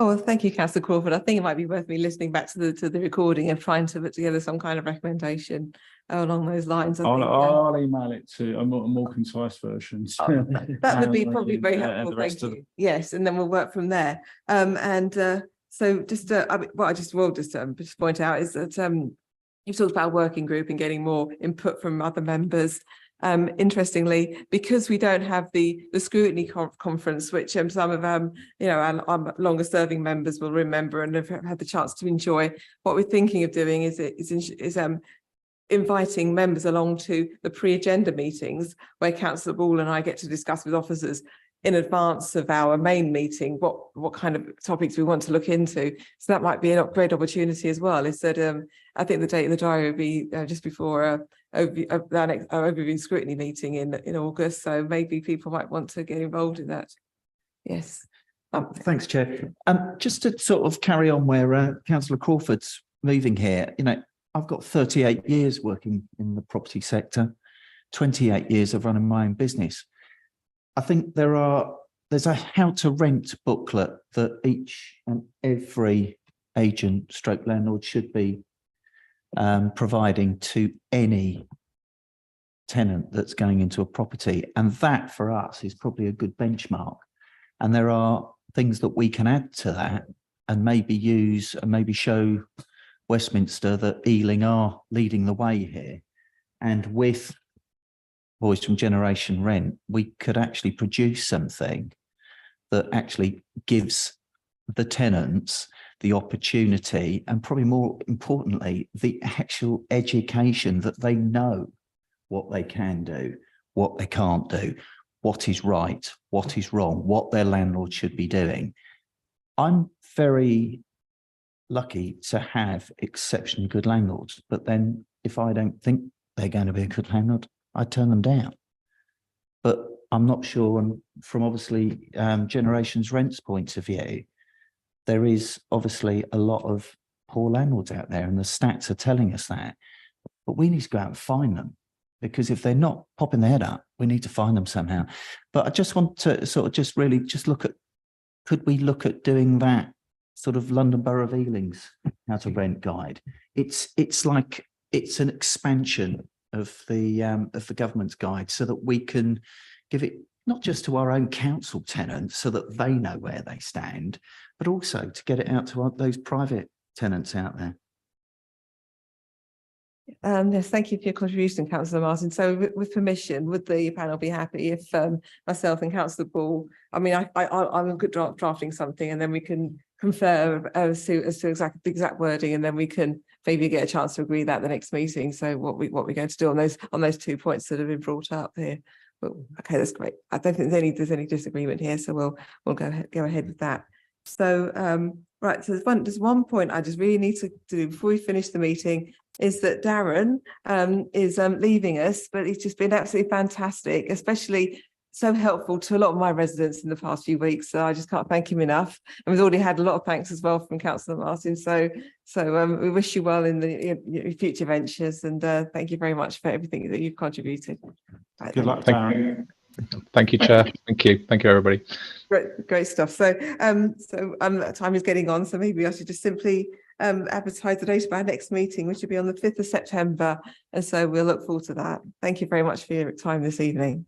Oh, well, thank you, Councillor Crawford. I think it might be worth me listening back to the recording and trying to put together some kind of recommendation along those lines. I'll email it to a more concise version. That would be probably very helpful. Thank you. Yes, and then we'll work from there. So just what I just will just point out is that you've talked about a working group and getting more input from other members. Interestingly, because we don't have the scrutiny conference, which some of our longer serving members will remember and have had the chance to enjoy, what we're thinking of doing is inviting members along to the pre-agenda meetings where Councillor Ball and I get to discuss with officers in advance of our main meeting what kind of topics we want to look into. So that might be a great opportunity as well. Is that I think the date in the diary will be just before our next overview scrutiny meeting in August. So maybe people might want to get involved in that. Yes. Thanks, Chair. Just to sort of carry on where Councillor Crawford's moving here, I've got 38 years working in the property sector, 28 years of running my own business. I think there's a how to rent booklet that each and every agent stroke landlord should be providing to any tenant that's going into a property. And that for us is probably a good benchmark. And there are things that we can add to that and maybe use and maybe show Westminster that Ealing are leading the way here. And with Voice from Generation Rent, we could actually produce something that actually gives the tenants the opportunity and probably more importantly, the actual education that they know what they can do, what they can't do, what is right, what is wrong, what their landlord should be doing. I'm very lucky to have exceptionally good landlords, but then if I don't think they're going to be a good landlord, I turn them down. But I'm not sure, and from obviously Generations Rent's point of view, there is obviously a lot of poor landlords out there, and the stats are telling us that. But we need to go out and find them, because if they're not popping their head up, we need to find them somehow. But I just want to sort of just really just look at, could we look at doing that sort of London Borough of Ealing's how to rent guide? It's like it's an expansion of the government's guide, so that we can give it not just to our own council tenants so that they know where they stand, but also to get it out to those private tenants out there. Yes, thank you for your contribution, Councillor Martin. So with permission, would the panel be happy if myself and Councillor Ball, I mean, I'm good drafting something, and then we can confer as to the exact wording, and then we can maybe get a chance to agree that the next meeting. So what we're going to do on those 2 points that have been brought up here. But okay, that's great. I don't think there's any disagreement here, so we'll go ahead with that. So right, so there's one point I just really need to do before we finish the meeting, is that Darren is leaving us, but he's just been absolutely fantastic, especially so helpful to a lot of my residents in the past few weeks. So I just can't thank him enough. And we've already had a lot of thanks as well from Councillor Martin. So we wish you well in your future ventures, and thank you very much for everything that you've contributed. Right, Good luck, Darren. Thank you, Chair. Thank you, everybody. Great stuff. So time is getting on, so maybe I should just simply advertise the date of our next meeting, which will be on the 5th of September. And so we'll look forward to that. Thank you very much for your time this evening.